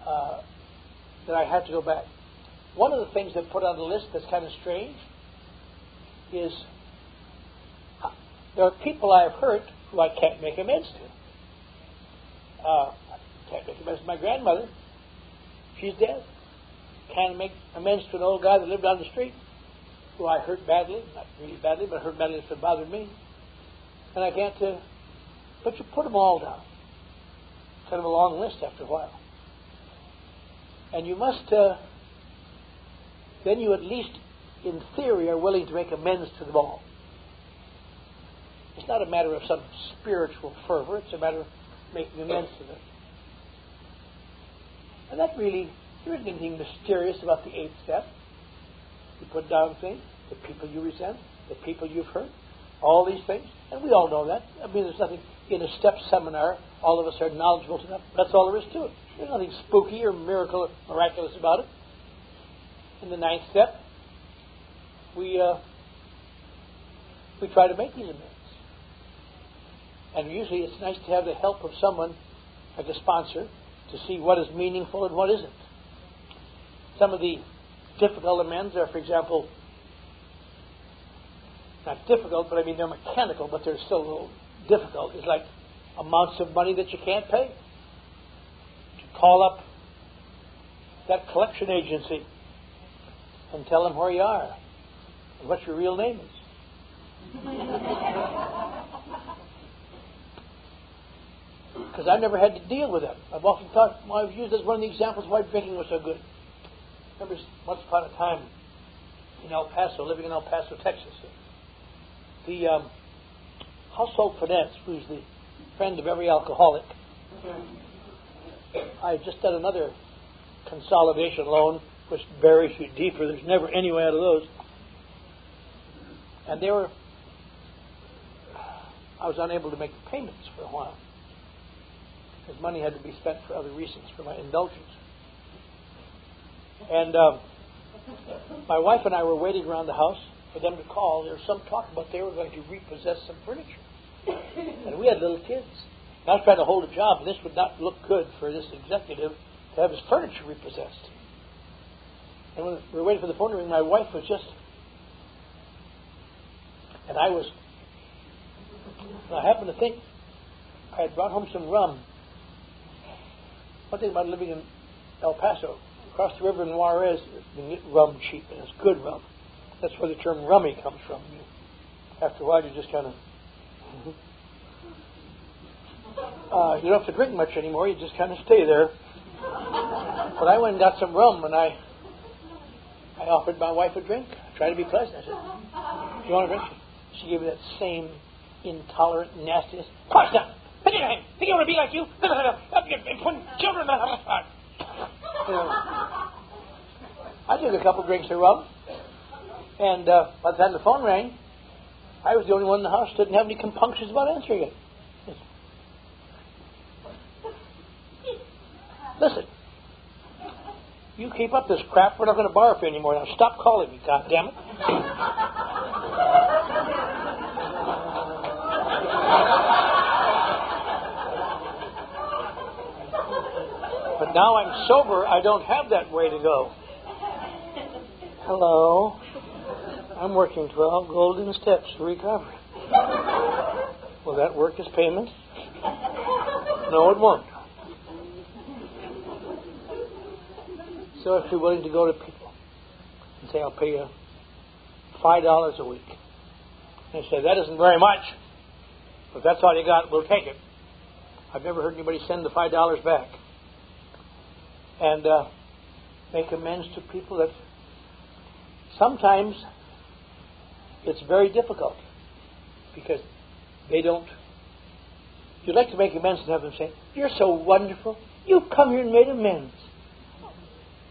that I had to go back. One of the things that put on the list that's kind of strange is there are people I have hurt who I can't make amends to. I can't make amends to my grandmother. She's dead. Can't make amends to an old guy that lived down the street who I hurt badly. Not really badly, but hurt badly if it bothered me. And I can't... but you put them all down. Kind of a long list after a while. And you must... then you at least, in theory, are willing to make amends to them all. It's not a matter of some spiritual fervor. It's a matter of making amends to them. And that really There isn't anything mysterious about the 8th step. You put down things, the people you resent, the people you've hurt, all these things, and we all know that. I mean, there's nothing in a step seminar. All of us are knowledgeable to that. That's all there is to it. There's nothing spooky or miracle or miraculous about it. In the 9th step, we try to make these amends. And usually it's nice to have the help of someone, like a sponsor, to see what is meaningful and what isn't. Some of the difficult amends are, for example, not difficult, but I mean they're mechanical, but they're still a little difficult. It's like amounts of money that you can't pay. To call up that collection agency and tell them where you are and what your real name is. Because I've never had to deal with that. I've often thought, well, I've used as one of the examples why drinking was so good. I remember once upon a time in El Paso, living in El Paso, Texas, the household finance, who's the friend of every alcoholic, I had just done another consolidation loan, which buries you deeper. There's never any way out of those. And I was unable to make the payments for a while, because money had to be spent for other reasons, for my indulgence. And my wife and I were waiting around the house for them to call. There was some talk about they were going to repossess some furniture. And we had little kids. And I was trying to hold a job, and this would not look good for this executive to have his furniture repossessed. And when we were waiting for the phone to ring, my wife was just... And I happened to think I had brought home some rum. One thing about living in El Paso, across the river in Juarez, you get rum cheap, and it's good rum. That's where the term rummy comes from. After a while, you just kind of... you don't have to drink much anymore, you just kind of stay there. But I went and got some rum, and I offered my wife a drink. I tried to be pleasant. I said, "Do you want a drink?" She gave me that same intolerant nastiness. "Of course not. Think you want to be like you? Putting children on the spot." I took a couple drinks of rum, and by the time the phone rang, I was the only one in the house who didn't have any compunctions about answering it. Listen, you keep up this crap, we're not going to borrow for you anymore. Now stop calling me, goddammit. But now I'm sober, I don't have that way to go. Hello. I'm working 12 golden steps to recovery. Will that work as payment? No, it won't. So if you're willing to go to people and say, "I'll pay you $5 a week," and they say, "That isn't very much, but that's all you got, we'll take it." I've never heard anybody send the $5 back. And make amends to people that sometimes it's very difficult because they don't. You'd like to make amends and have them say, "You're so wonderful. You've come here and made amends.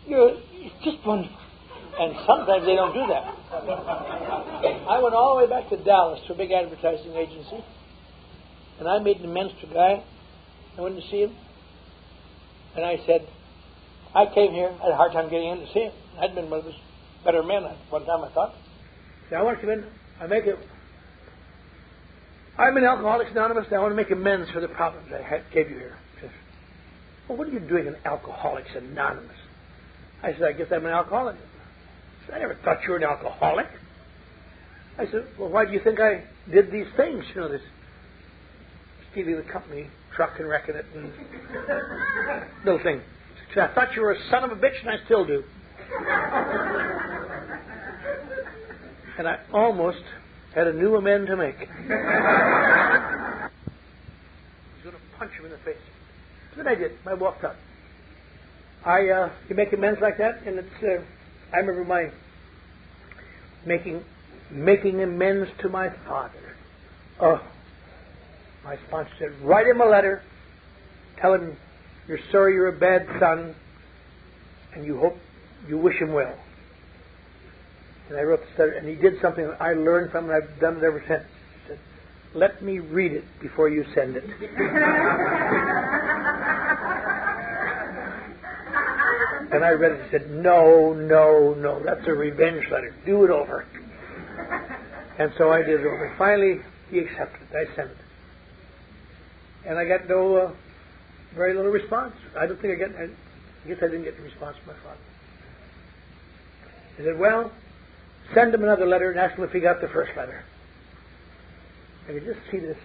You're just wonderful." And sometimes they don't do that. I went all the way back to Dallas to a big advertising agency, and I made an amends to a guy. I went to see him, and I said, "I came here, I had a hard time getting in to see him. I'd been one of his better men at one time, I thought. So I want to come in, I'm in Alcoholics Anonymous, and I want to make amends for the problems I gave you here." He says, "Well, what are you doing in Alcoholics Anonymous?" I said, "I guess I'm an alcoholic." He said, "I never thought you were an alcoholic." I said, "Well, why do you think I did these things? You know, this stealing the company truck and wrecking it and little thing." He said, "I thought you were a son of a bitch, and I still do." And I almost had a new amend to make. I was going to punch him in the face. But I did. I walked up. You make amends like that, and it's. I remember my making amends to my father. Oh, my sponsor said, "Write him a letter. Tell him you're sorry you're a bad son, and you wish him well. And I wrote this letter, and he did something that I learned from, and I've done it ever since. He said, let me read it before you send it. And I read it and said, no, that's a revenge letter. Do it over. And so I did it over. Finally, he accepted it. I sent it. And I got very little response. I guess I didn't get the response from my father. He said, well, send him another letter and ask him if he got the first letter. I could just see this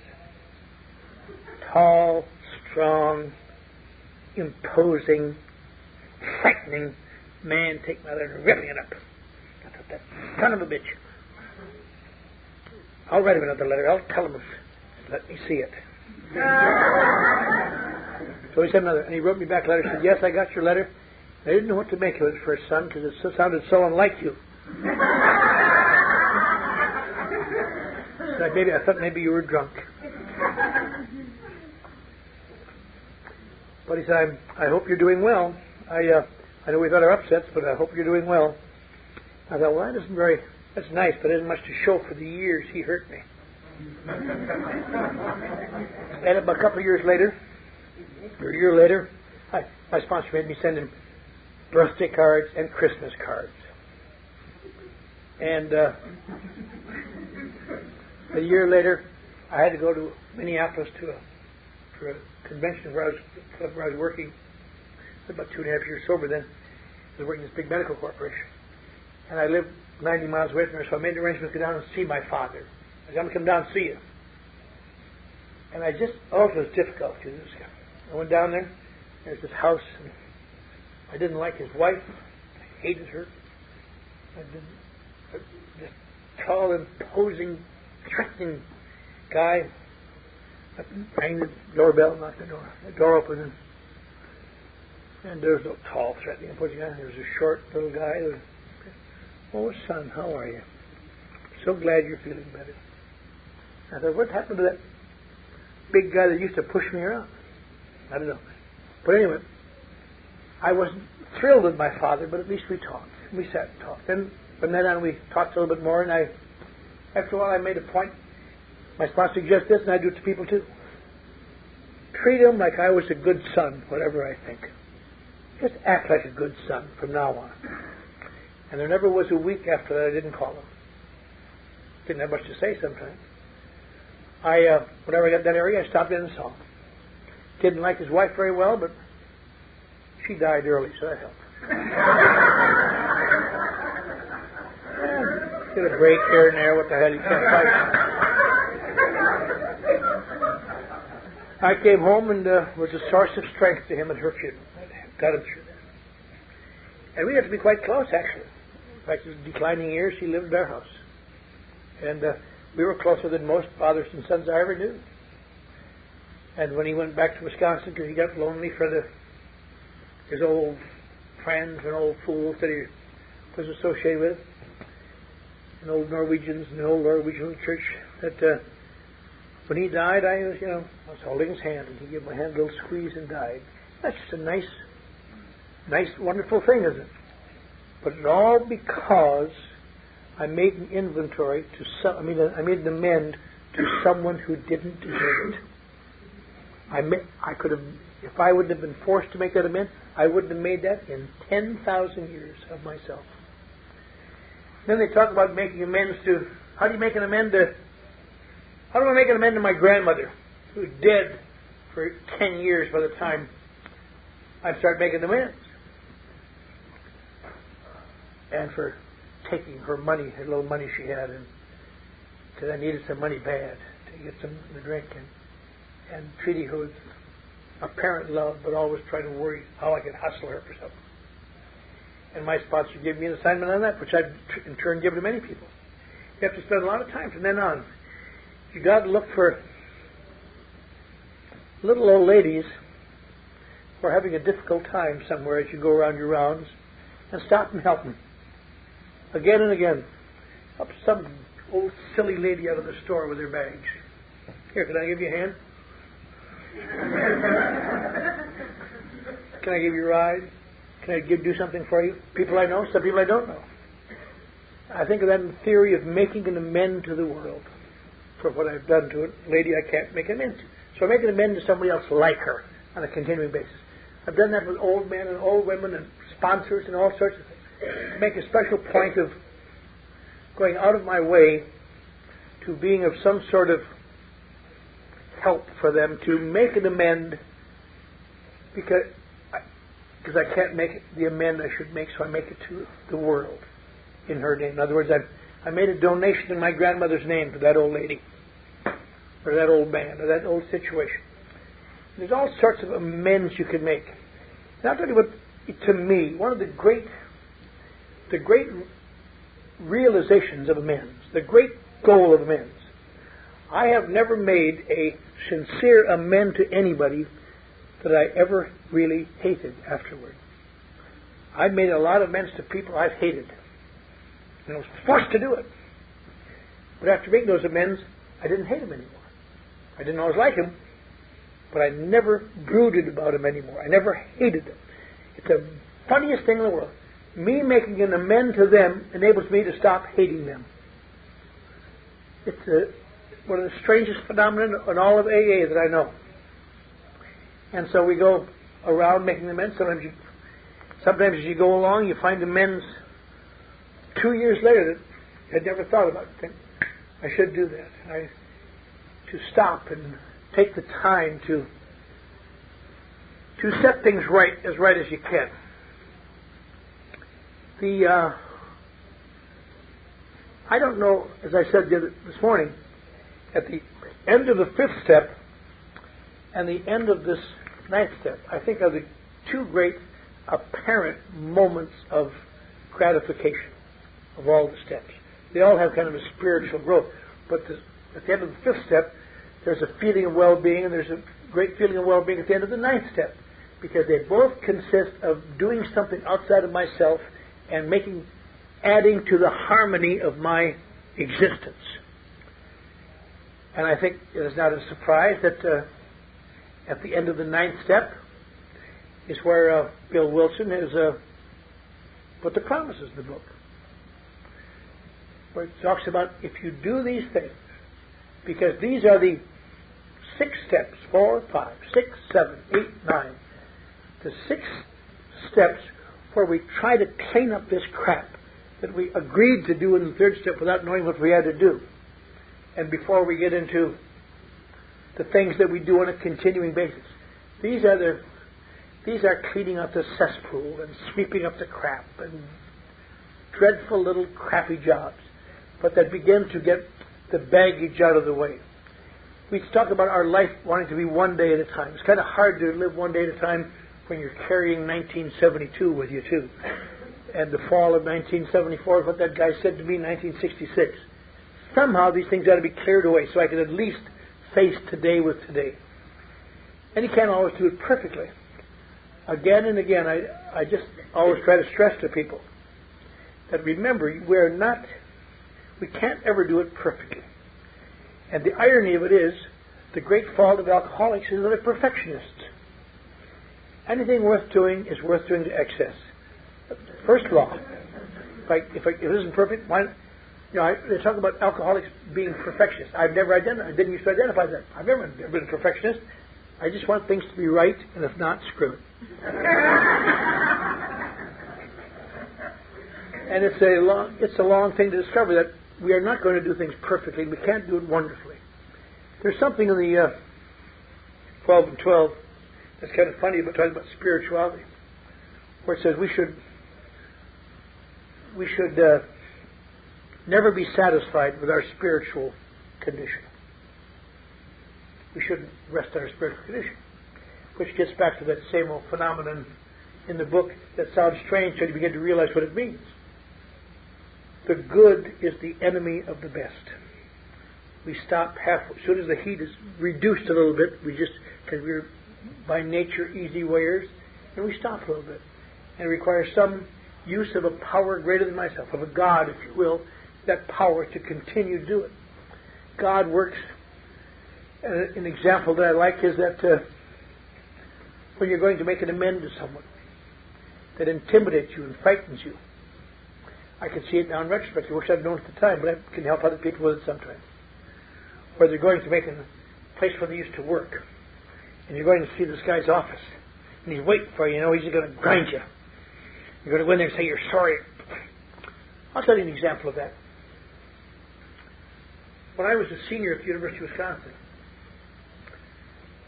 tall, strong, imposing, frightening man take my letter and ripping it up. I thought, that son of a bitch. I'll write him another letter. I'll tell him, let me see it. So he sent another, and he wrote me back a letter. He said, yes, I got your letter. I didn't know what to make of it at first, son, because it sounded so unlike you. I thought maybe you were drunk. But he said, I hope you're doing well. I know we've had our upsets, but I hope you're doing well. I thought, well, that's nice, but it isn't much to show for the years he hurt me. And about a couple of years later, or a year later, my sponsor made me send him birthday cards and Christmas cards. And a year later, I had to go to Minneapolis for a convention where I was working. I was about 2.5 years sober then. I was working in this big medical corporation. And I lived 90 miles away from there, so I made arrangements to go down and see my father. I said, I'm going to come down and see you. And it was difficult because I went down there. There's this house, and I didn't like his wife. I hated her. This tall, imposing, threatening guy. I rang the doorbell, knocked the door opened, and there was no tall, threatening, imposing guy. There was a short little guy. Oh, son, how are you? So glad you're feeling better. I thought, what happened to that big guy that used to push me around? I don't know. But anyway, I wasn't thrilled with my father, but at least we talked. We sat and talked. And from then on, we talked a little bit more, and after a while, I made a point. My sponsor suggests this, and I do it to people too. Treat him like I was a good son, whatever I think. Just act like a good son from now on. And there never was a week after that I didn't call him. Didn't have much to say sometimes. Whenever I got that area, I stopped in and saw him. Didn't like his wife very well, but she died early, so that helped. Get a break here and there. What the hell? You can't fight. I came home and was a source of strength to him at her funeral. Got him through that. And we had to be quite close, actually. In fact, in the declining years, he lived at our house. And we were closer than most fathers and sons I ever knew. And when he went back to Wisconsin, because he got lonely for his old friends and old fools that he was associated with, and old Norwegians and the old Norwegian church, that when he died, I was holding his hand, and he gave my hand a little squeeze and died. That's just a nice, wonderful thing, isn't it? But it's all because I made an inventory I made an amend to someone who didn't deserve it. I could have, if I wouldn't have been forced to make that amend, I wouldn't have made that in 10,000 years of myself. Then they talk about making amends to, how do I make an amend to my grandmother, who was dead for 10 years by the time I started making amends? And for taking her money, her little money she had, and because I needed some money bad to get some to drink, and treating her with apparent love, but always trying to worry how I could hustle her for something. And my sponsor gave me an assignment on that, which I've in turn given to many people. You have to spend a lot of time from then on. You got to look for little old ladies who are having a difficult time somewhere as you go around your rounds, and stop and help them. Again and again. Up some old silly lady out of the store with her bags. Here, can I give you a hand? Can I give you a ride? Can I do something for you? People I know, some people I don't know. I think of that in the theory of making an amend to the world for what I've done to a lady I can't make an amend to. So I make an amend to somebody else like her on a continuing basis. I've done that with old men and old women and sponsors and all sorts of things. I make a special point of going out of my way to being of some sort of help for them to make an amend because I can't make the amend I should make, so I make it to the world in her name. In other words, I made a donation in my grandmother's name to that old lady or that old man or that old situation. There's all sorts of amends you can make. And I'll tell you what, to me, one of the great realizations of amends, the great goal of amends, I have never made a sincere amend to anybody that I ever really hated afterward. I've made a lot of amends to people I've hated. And I was forced to do it. But after making those amends, I didn't hate them anymore. I didn't always like him, but I never brooded about him anymore. I never hated them. It's the funniest thing in the world. Me making an amend to them enables me to stop hating them. It's one of the strangest phenomena in all of AA that I know. And so we go around making amends. Sometimes as you go along, you find amends 2 years later that I'd never thought about. Think, I should do that. To stop and take the time to set things right as you can. I don't know, as I said this morning, at the end of the 5th step and the end of this 9th step, I think are the two great apparent moments of gratification of all the steps. They all have kind of a spiritual growth, but at the end of the 5th step, there's a feeling of well-being, and there's a great feeling of well-being at the end of the 9th step, because they both consist of doing something outside of myself and adding to the harmony of my existence. And I think it is not a surprise that at the end of the 9th step is where Bill Wilson has put the promises in the book, where it talks about if you do these things, because these are the 6 steps, 4, 5, 6, 7, 8, 9, the 6 steps where we try to clean up this crap that we agreed to do in the 3rd step without knowing what we had to do. And before we get into the things that we do on a continuing basis, these are cleaning up the cesspool and sweeping up the crap and dreadful little crappy jobs, but that begin to get the baggage out of the way. We talk about our life wanting to be one day at a time. It's kind of hard to live one day at a time when you're carrying 1972 with you too. And the fall of 1974, what that guy said to me in 1966. Somehow these things got to be cleared away so I can at least face today with today. And you can't always do it perfectly. Again and again, I just always try to stress to people that remember, we can't ever do it perfectly. And the irony of it is, the great fault of alcoholics is that they're perfectionists. Anything worth doing is worth doing to excess. First law, if it isn't perfect, why? They talk about alcoholics being perfectionists. I didn't used to identify that. I've never been a perfectionist. I just want things to be right, and if not, screw it. And it's a long thing to discover that we are not going to do things perfectly. We can't do it wonderfully. There's something in the 12 and 12 that's kind of funny about talking about spirituality, where it says we should never be satisfied with our spiritual condition. We shouldn't rest on our spiritual condition, which gets back to that same old phenomenon in the book that sounds strange until you begin to realize what it means. The good is the enemy of the best. We stop halfway. As soon as the heat is reduced a little bit, because we're by nature easy weighers, and we stop a little bit. And it requires some use of a power greater than myself, of a God, if you will, that power to continue to do it. God works. An example that I like is that when you're going to make an amend to someone, that intimidates you and frightens you. I can see it now in retrospect. I wish I'd known at the time, but I can help other people with it sometimes. Where they're going to make a place where they used to work, and you're going to see this guy's office, and he's waiting for you. You know, he's going to grind you. You're going to go in there and say you're sorry. I'll tell you an example of that. When I was a senior at the University of Wisconsin,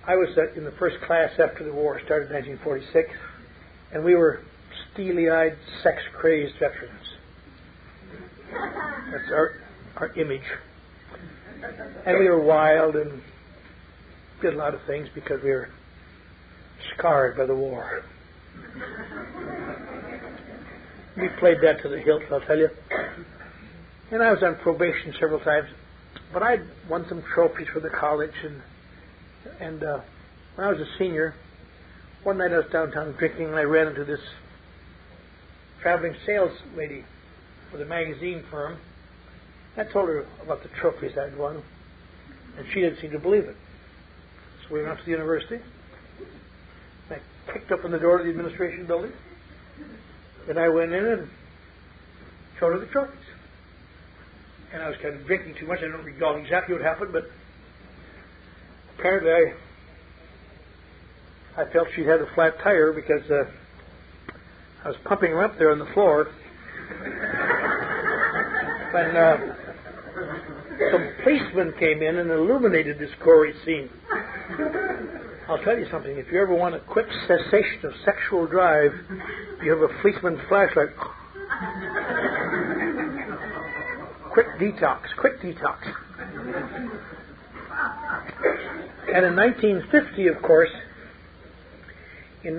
I was in the first class after the war started in 1946, and we were steely-eyed, sex-crazed veterans. That's our image. And we were wild and did a lot of things because we were scarred by the war. We played that to the hilt, I'll tell you. And I was on probation several times, but I'd won some trophies for the college. And when I was a senior, one night I was downtown drinking, and I ran into this traveling sales lady with a magazine firm. I told her about the trophies I'd won, and she didn't seem to believe it. So we went up to the university. I kicked open the door to the administration building, and I went in and showed her the trophies. And I was kind of drinking too much. I don't recall exactly what happened, but apparently I felt she'd had a flat tire because I was pumping her up there on the floor. When some policemen came in and illuminated this gory scene. I'll tell you something. If you ever want a quick cessation of sexual drive, you have a policeman's flashlight. Quick detox. And in 1950, of course, they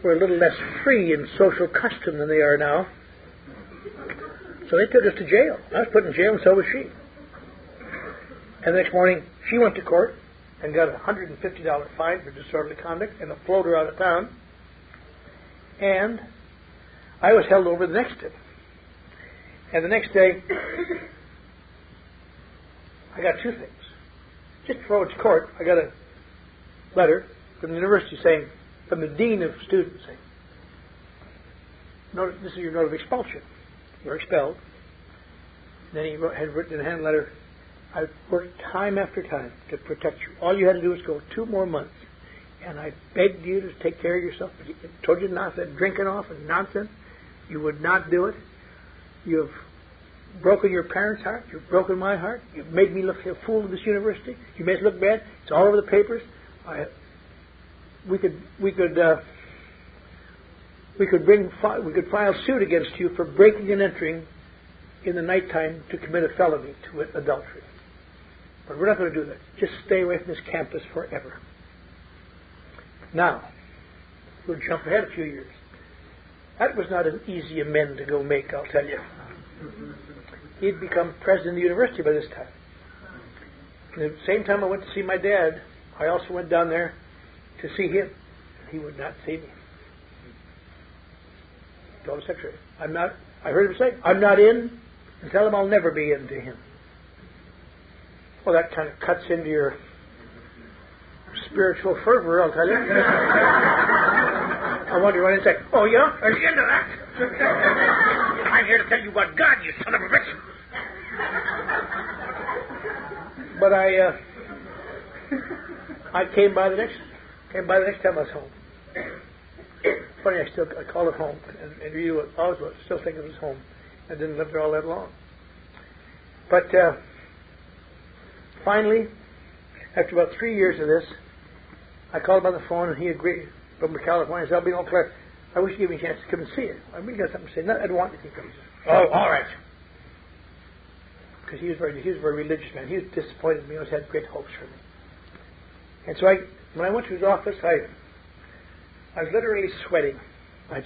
were a little less free in social custom than they are now. So they took us to jail. I was put in jail, and so was she. And the next morning, she went to court and got a $150 fine for disorderly conduct and a floater out of town. And I was held over the next day. And the next day, I got two things. Just before it's court, I got a letter from the university saying, from the dean of students saying, this is your note of expulsion. You're expelled. And then he had written in a hand letter, I've worked time after time to protect you. All you had to do was go 2 more months. And I begged you to take care of yourself. But I told you not that drinking off and nonsense. You would not do it. You have broken your parents' heart. You've broken my heart. You've made me look a fool at this university. You made us look bad. It's all over the papers. We could file suit against you for breaking and entering in the nighttime to commit a felony, to adultery. But we're not going to do that. Just stay away from this campus forever. Now, we'll jump ahead a few years. That was not an easy amend to go make, I'll tell you. He'd become president of the university by this time. And at the same time I went to see my dad, I also went down there to see him. He would not see me. Told the secretary, I heard him say, I'm not in, and tell him I'll never be in to him. Well, that kind of cuts into your spiritual fervor, I'll tell you. I wonder what he'd say, oh yeah? Are you into that? I'm here to tell you about God, you son of a bitch. But I came by the next time I was home. Funny, I call it home, and you always still think it was home. I didn't live there all that long. But finally, after about 3 years of this, I called him on the phone, and he agreed. From California, he said, I'll be in Eau Claire. I wish you gave me a chance to come and see you. I really got something to say. No, I don't want anything from you. Oh, all right. Because he was a very religious man. He was disappointed in me. He always had great hopes for me. And so when I went to his office, I was literally sweating. And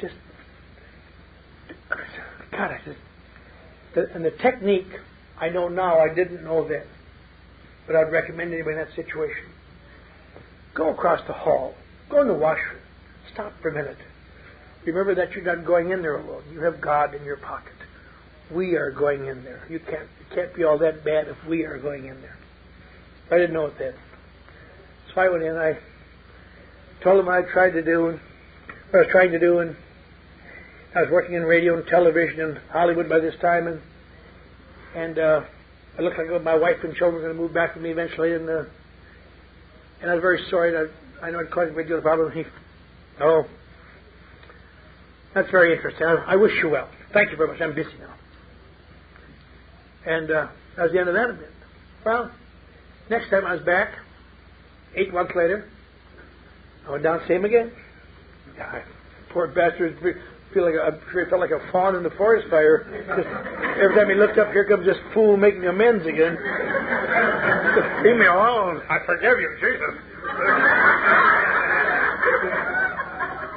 the technique I know now, I didn't know then. But I'd recommend anybody in that situation. Go across the hall. Go in the washroom. Stop for a minute. Remember that you're not going in there alone. You have God in your pocket. We are going in there. It can't be all that bad if we are going in there. I didn't know it then. So I went in. I told him what I tried to do. And what I was trying to do, and I was working in radio and television in Hollywood by this time, and it looked like my wife and children were going to move back with me eventually, and I was very sorry that I know it caused a great deal of problem. Oh, that's very interesting. I wish you well. Thank you very much. I'm busy now. And that was the end of that event. Well, next time I was back, 8 months later, I went down to see him again. Poor bastard, felt like a fawn in the forest fire. Just, every time he looked up, here comes this fool making amends again. Leave me alone. I forgive you, Jesus.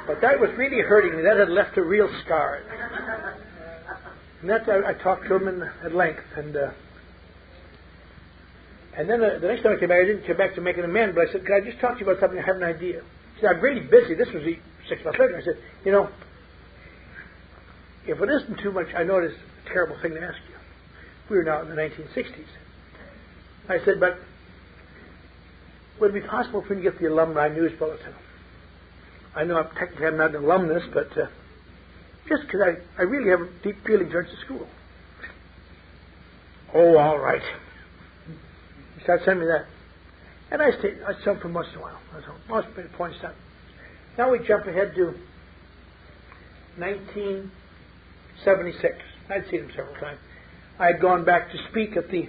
But that was really hurting me. That had left a real scar. And that I talked to him at length. And then the next time I came back, I didn't come back to make an amend, but I said, "Can I just talk to you about something? I have an idea." He said, "I'm really busy." This was 6 months later. I said, if it isn't too much, I know it is a terrible thing to ask you. We were now in the 1960s. I said, but would it be possible for you to get the alumni news bulletin? I know technically I'm not an alumnus, but just because I really have a deep feeling towards the school. Oh, all right. He started sending me that. And I saw him for once in a while. I thought, must be a point stop. Now we jump ahead to 1976. I'd seen him several times. I had gone back to speak at the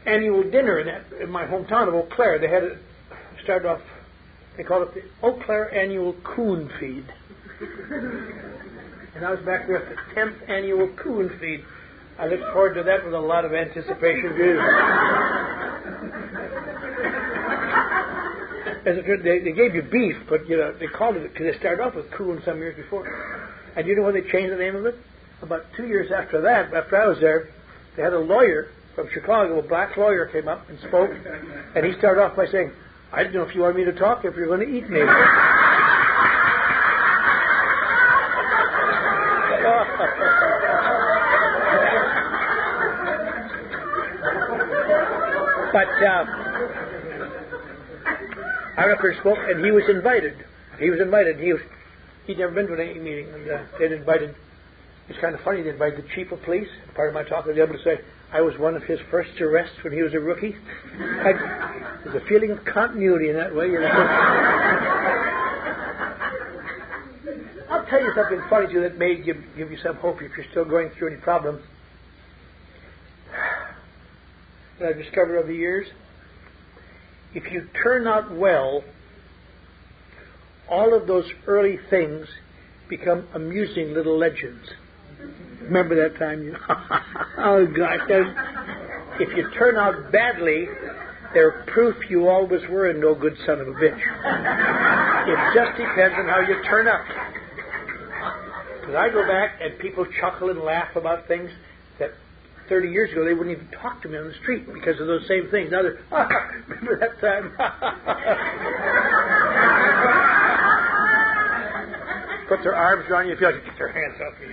annual dinner in my hometown of Eau Claire. They had it started off, they called it the Eau Claire Annual Coon Feed. And I was back there at the 10th Annual Coon Feed. I looked forward to that with a lot of anticipation. As it, they gave you beef, but they called it, because they started off with coon some years before. And you know when they changed the name of it? About 2 years after that, after I was there, they had a lawyer from Chicago, a black lawyer, came up and spoke, and he started off by saying, "I didn't know if you wanted me to talk or if you're going to eat me." But I went up there and spoke, and he was invited. He'd never been to an AA meeting, and they'd invited. It's kind of funny. They invited the chief of police. Part of my talk, I was able to say I was one of his first arrests when he was a rookie. There's a feeling of continuity in that way. I'll tell you something funny to you that may give you some hope if you're still going through any problems. That I've discovered over the years. If you turn out well, all of those early things become amusing little legends. Remember that time? Oh, gosh. If you turn out badly, they're proof you always were a no good son of a bitch. It just depends on how you turn up. Because I go back and people chuckle and laugh about things that 30 years ago they wouldn't even talk to me on the street because of those same things. Now they're, remember that time? Put their arms around you and feel like, get their hands off me.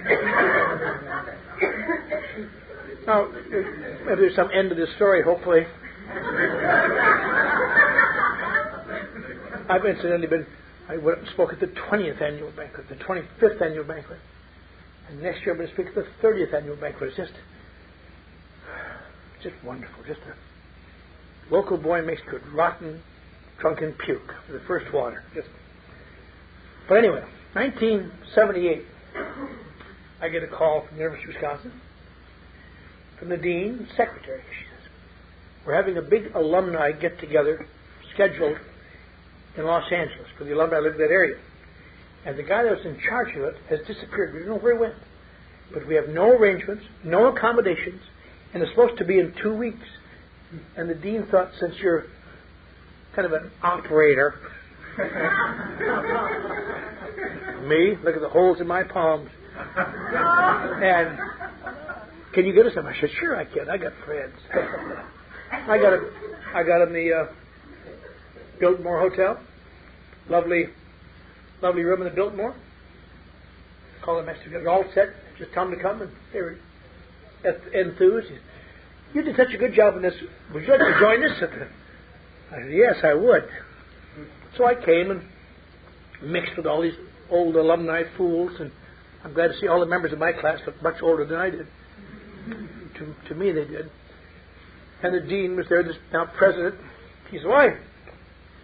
Now, there's some end to this story, hopefully. I've incidentally I spoke at the 20th annual banquet, the 25th annual banquet. And next year I'm going to speak at the 30th annual banquet. It's just wonderful. Just a local boy makes good rotten, drunken puke for the first water. But anyway, 1978, I get a call from the University of Wisconsin, from the dean, secretary. She says, "We're having a big alumni get-together scheduled in Los Angeles for the alumni who live in that area. And the guy that was in charge of it has disappeared. We don't know where he went. But we have no arrangements, no accommodations, and it's supposed to be in 2 weeks." And the dean thought, since you're kind of an operator, me, look at the holes in my palms, and can you get us some? I said, "Sure I can. I got friends." I got him the Biltmore Hotel. Lovely room in the Biltmore. Call them next to me. All set. Just tell them to come, and they were enthused. "You did such a good job in this. Would you like to join us?" I said, "Yes, I would." So I came, and mixed with all these old alumni fools, and I'm glad to see all the members of my class look much older than I did. To me, they did. And the dean was there, this now president. He said, "Why?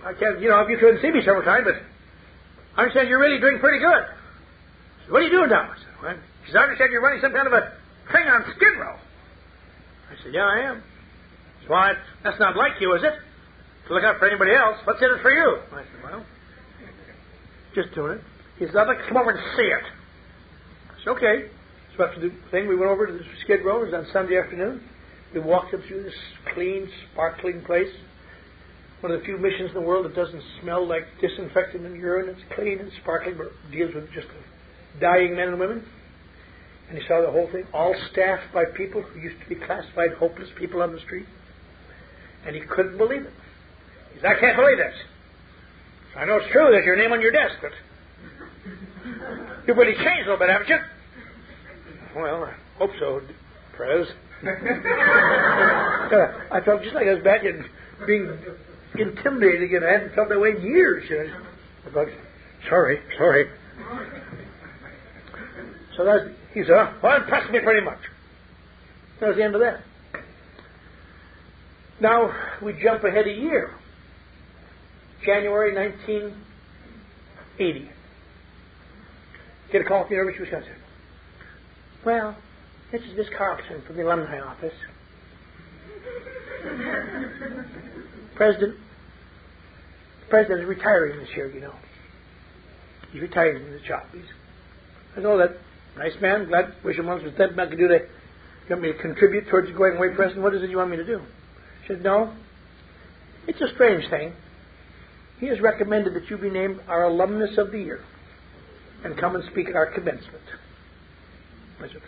I can't, I've you couldn't see me several times, but I understand you're really doing pretty good." I said, "What are you doing now?" I said, "Well," he said, "I understand you're running some kind of a thing on Skid Row." I said, "Yeah, I am." He said, "Well, that's not like you, is it? To look out for anybody else. What's in it for you?" I said, "Well, just doing it." He said, "I'd like to come over and see it." I said, "Okay." So after the thing, we went over to the Skid Row. It was on Sunday afternoon. We walked up through this clean, sparkling place. One of the few missions in the world that doesn't smell like disinfectant and urine. It's clean and sparkling, but deals with just dying men and women. And he saw the whole thing, all staffed by people who used to be classified hopeless people on the street. And he couldn't believe it. He said, "I can't believe this. I know it's true, there's your name on your desk, but you've really changed a little bit, haven't you?" "Well, I hope so, Prez." I felt just like I was back in being intimidated again. I hadn't felt that way in years. I thought, sorry. So he said, "Well, impressed me pretty much." That was the end of that. Now, we jump ahead a year. January 1980. Get a call from the University of Wisconsin. "Well, this is Miss Carlson from the alumni office. President is retiring this year, He's retiring from the job." I know that. Nice man. Glad. Wish him once was dead. Not going to do that. You want me to contribute towards the going away, President? What is it you want me to do? She said, "No. It's a strange thing. He has recommended that you be named our alumnus of the year and come and speak at our commencement." I said,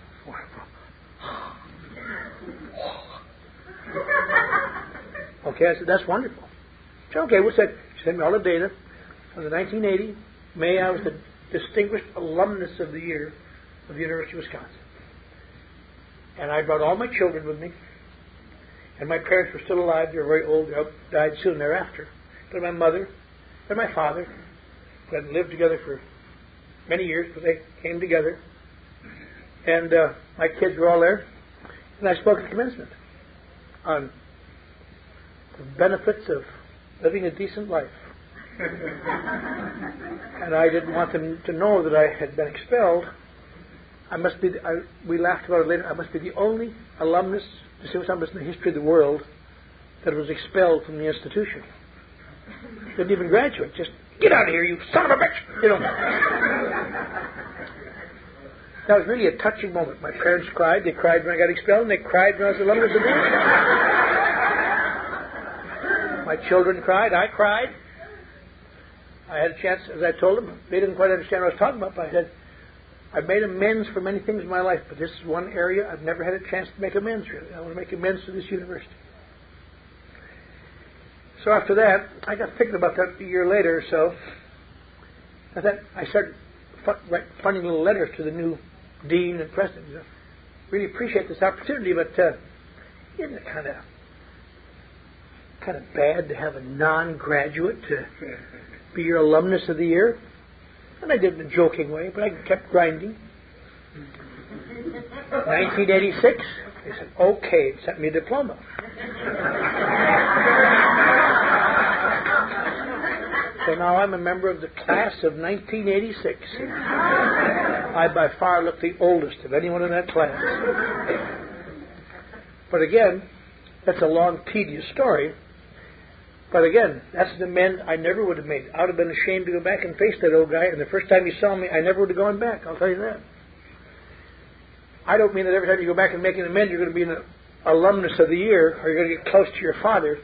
"Okay." I said, "That's wonderful." She said, "Okay." She sent me all the data. On the 1980 May, I was the distinguished alumnus of the year of the University of Wisconsin. And I brought all my children with me. And my parents were still alive. They were very old. They died soon thereafter. But my mother and my father, who hadn't lived together for many years, but they came together. And my kids were all there. And I spoke at commencement on the benefits of living a decent life. And I didn't want them to know that I had been expelled. We laughed about it later. I must be the only alumnus, distinguished alumnus in the history of the world that was expelled from the institution. Didn't even graduate. Just, "Get out of here, you son of a bitch!" That was really a touching moment. My parents cried. They cried when I got expelled, and they cried when I was alumnus of the year. My children cried. I cried. I had a chance, as I told them, they didn't quite understand what I was talking about, but I said, I've made amends for many things in my life, but this is one area I've never had a chance to make amends, really. I want to make amends to this university. So after that, I got thinking about that a year later or so. I started funding little letters to the new dean and president. Really appreciate this opportunity, but isn't it kind of bad to have a non-graduate to be your alumnus of the year? And I did it in a joking way, but I kept grinding. 1986, they said, "Okay," sent me a diploma. So now I'm a member of the class of 1986. I by far look the oldest of anyone in that class. But again, that's a long, tedious story. But again, that's an amend I never would have made. I would have been ashamed to go back and face that old guy, and the first time he saw me, I never would have gone back, I'll tell you that. I don't mean that every time you go back and make an amend, you're going to be an alumnus of the year, or you're going to get close to your father,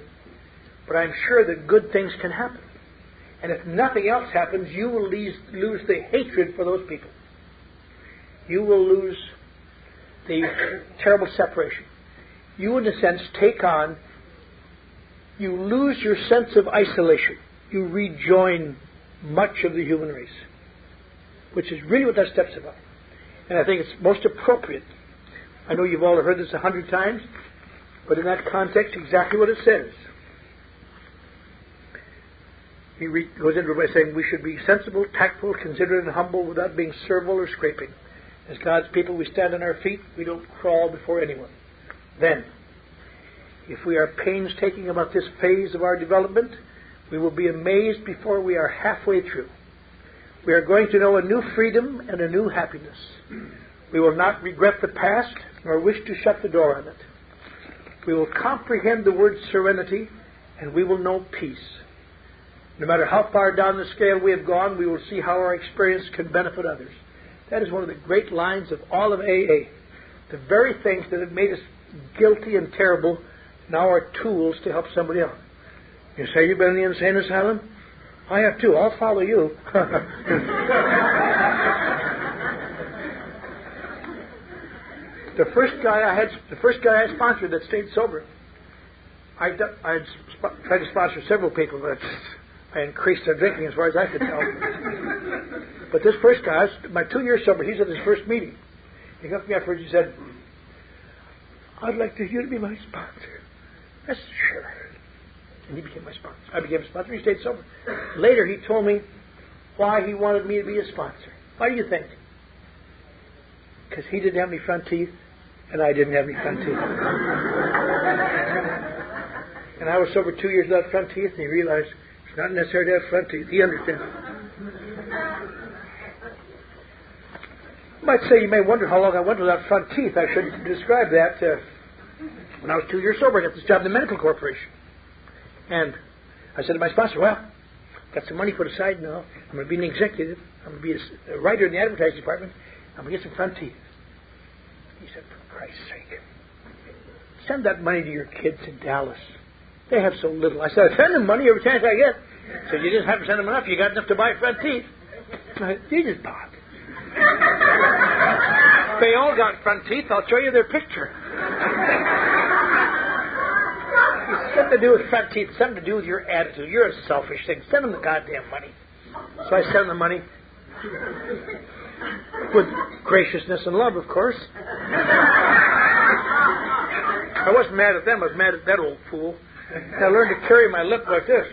but I'm sure that good things can happen. And if nothing else happens, you will lose the hatred for those people. You will lose the terrible separation. You, in a sense, you lose your sense of isolation. You rejoin much of the human race, which is really what that step's about. And I think it's most appropriate. I know you've all heard this 100 times, but in that context, exactly what it says. He goes into it by saying we should be sensible, tactful, considerate, and humble without being servile or scraping. As God's people, we stand on our feet. We don't crawl before anyone. Then, if we are painstaking about this phase of our development, we will be amazed before we are halfway through. We are going to know a new freedom and a new happiness. We will not regret the past, nor wish to shut the door on it. We will comprehend the word serenity, and we will know peace. No matter how far down the scale we have gone, we will see how our experience can benefit others. That is one of the great lines of all of AA. The very things that have made us guilty and terrible now are tools to help somebody else. You say you've been in the insane asylum? I have too. I'll follow you. The first guy I sponsored that stayed sober. I had tried to sponsor several people, but I increased their drinking as far as I could tell. But this first guy, my 2 years sober, he's at his first meeting. He got me afterwards. He said, "I'd like you to be my sponsor." I said, "Sure." And he became my sponsor. I became a sponsor. He stayed sober. Later, he told me why he wanted me to be a sponsor. Why do you think? Because he didn't have any front teeth, and I didn't have any front teeth. And I was sober 2 years without front teeth, and he realized it's not necessary to have front teeth. He understands. You might say, you may wonder how long I went without front teeth. I should describe that. When I was 2 years sober, I got this job in the medical corporation. And I said to my sponsor, well, got some money put aside now. I'm going to be an executive. I'm going to be a writer in the advertising department. I'm going to get some front teeth. He said, for Christ's sake, send that money to your kids in Dallas. They have so little. I said, I send them money every chance I get. He said, you just haven't sent them enough. You got enough to buy front teeth. I said, Jesus, Bob. They all got front teeth. I'll show you their picture. It's nothing to do with front teeth. It's something to do with your attitude. You're a selfish thing. Send them the goddamn money. So I sent them the money. With graciousness and love, of course. I wasn't mad at them. I was mad at that old fool. And I learned to carry my lip like this.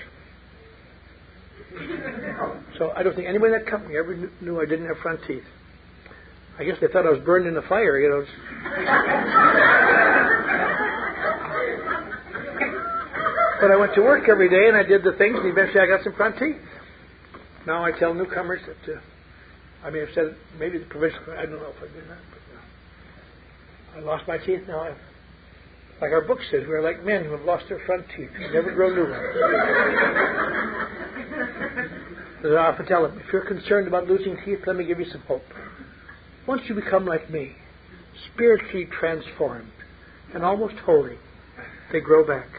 So I don't think anybody in that company ever knew I didn't have front teeth. I guess they thought I was burned in the fire, you know. But I went to work every day and I did the things, and eventually I got some front teeth. Now I tell newcomers that, I may have said it, maybe the provincial, I don't know if I did that, but I lost my teeth now. Like our book says, we're like men who have lost their front teeth, who never grow new ones. As I often tell them, if you're concerned about losing teeth, let me give you some hope. Once you become like me, spiritually transformed and almost holy, they grow back.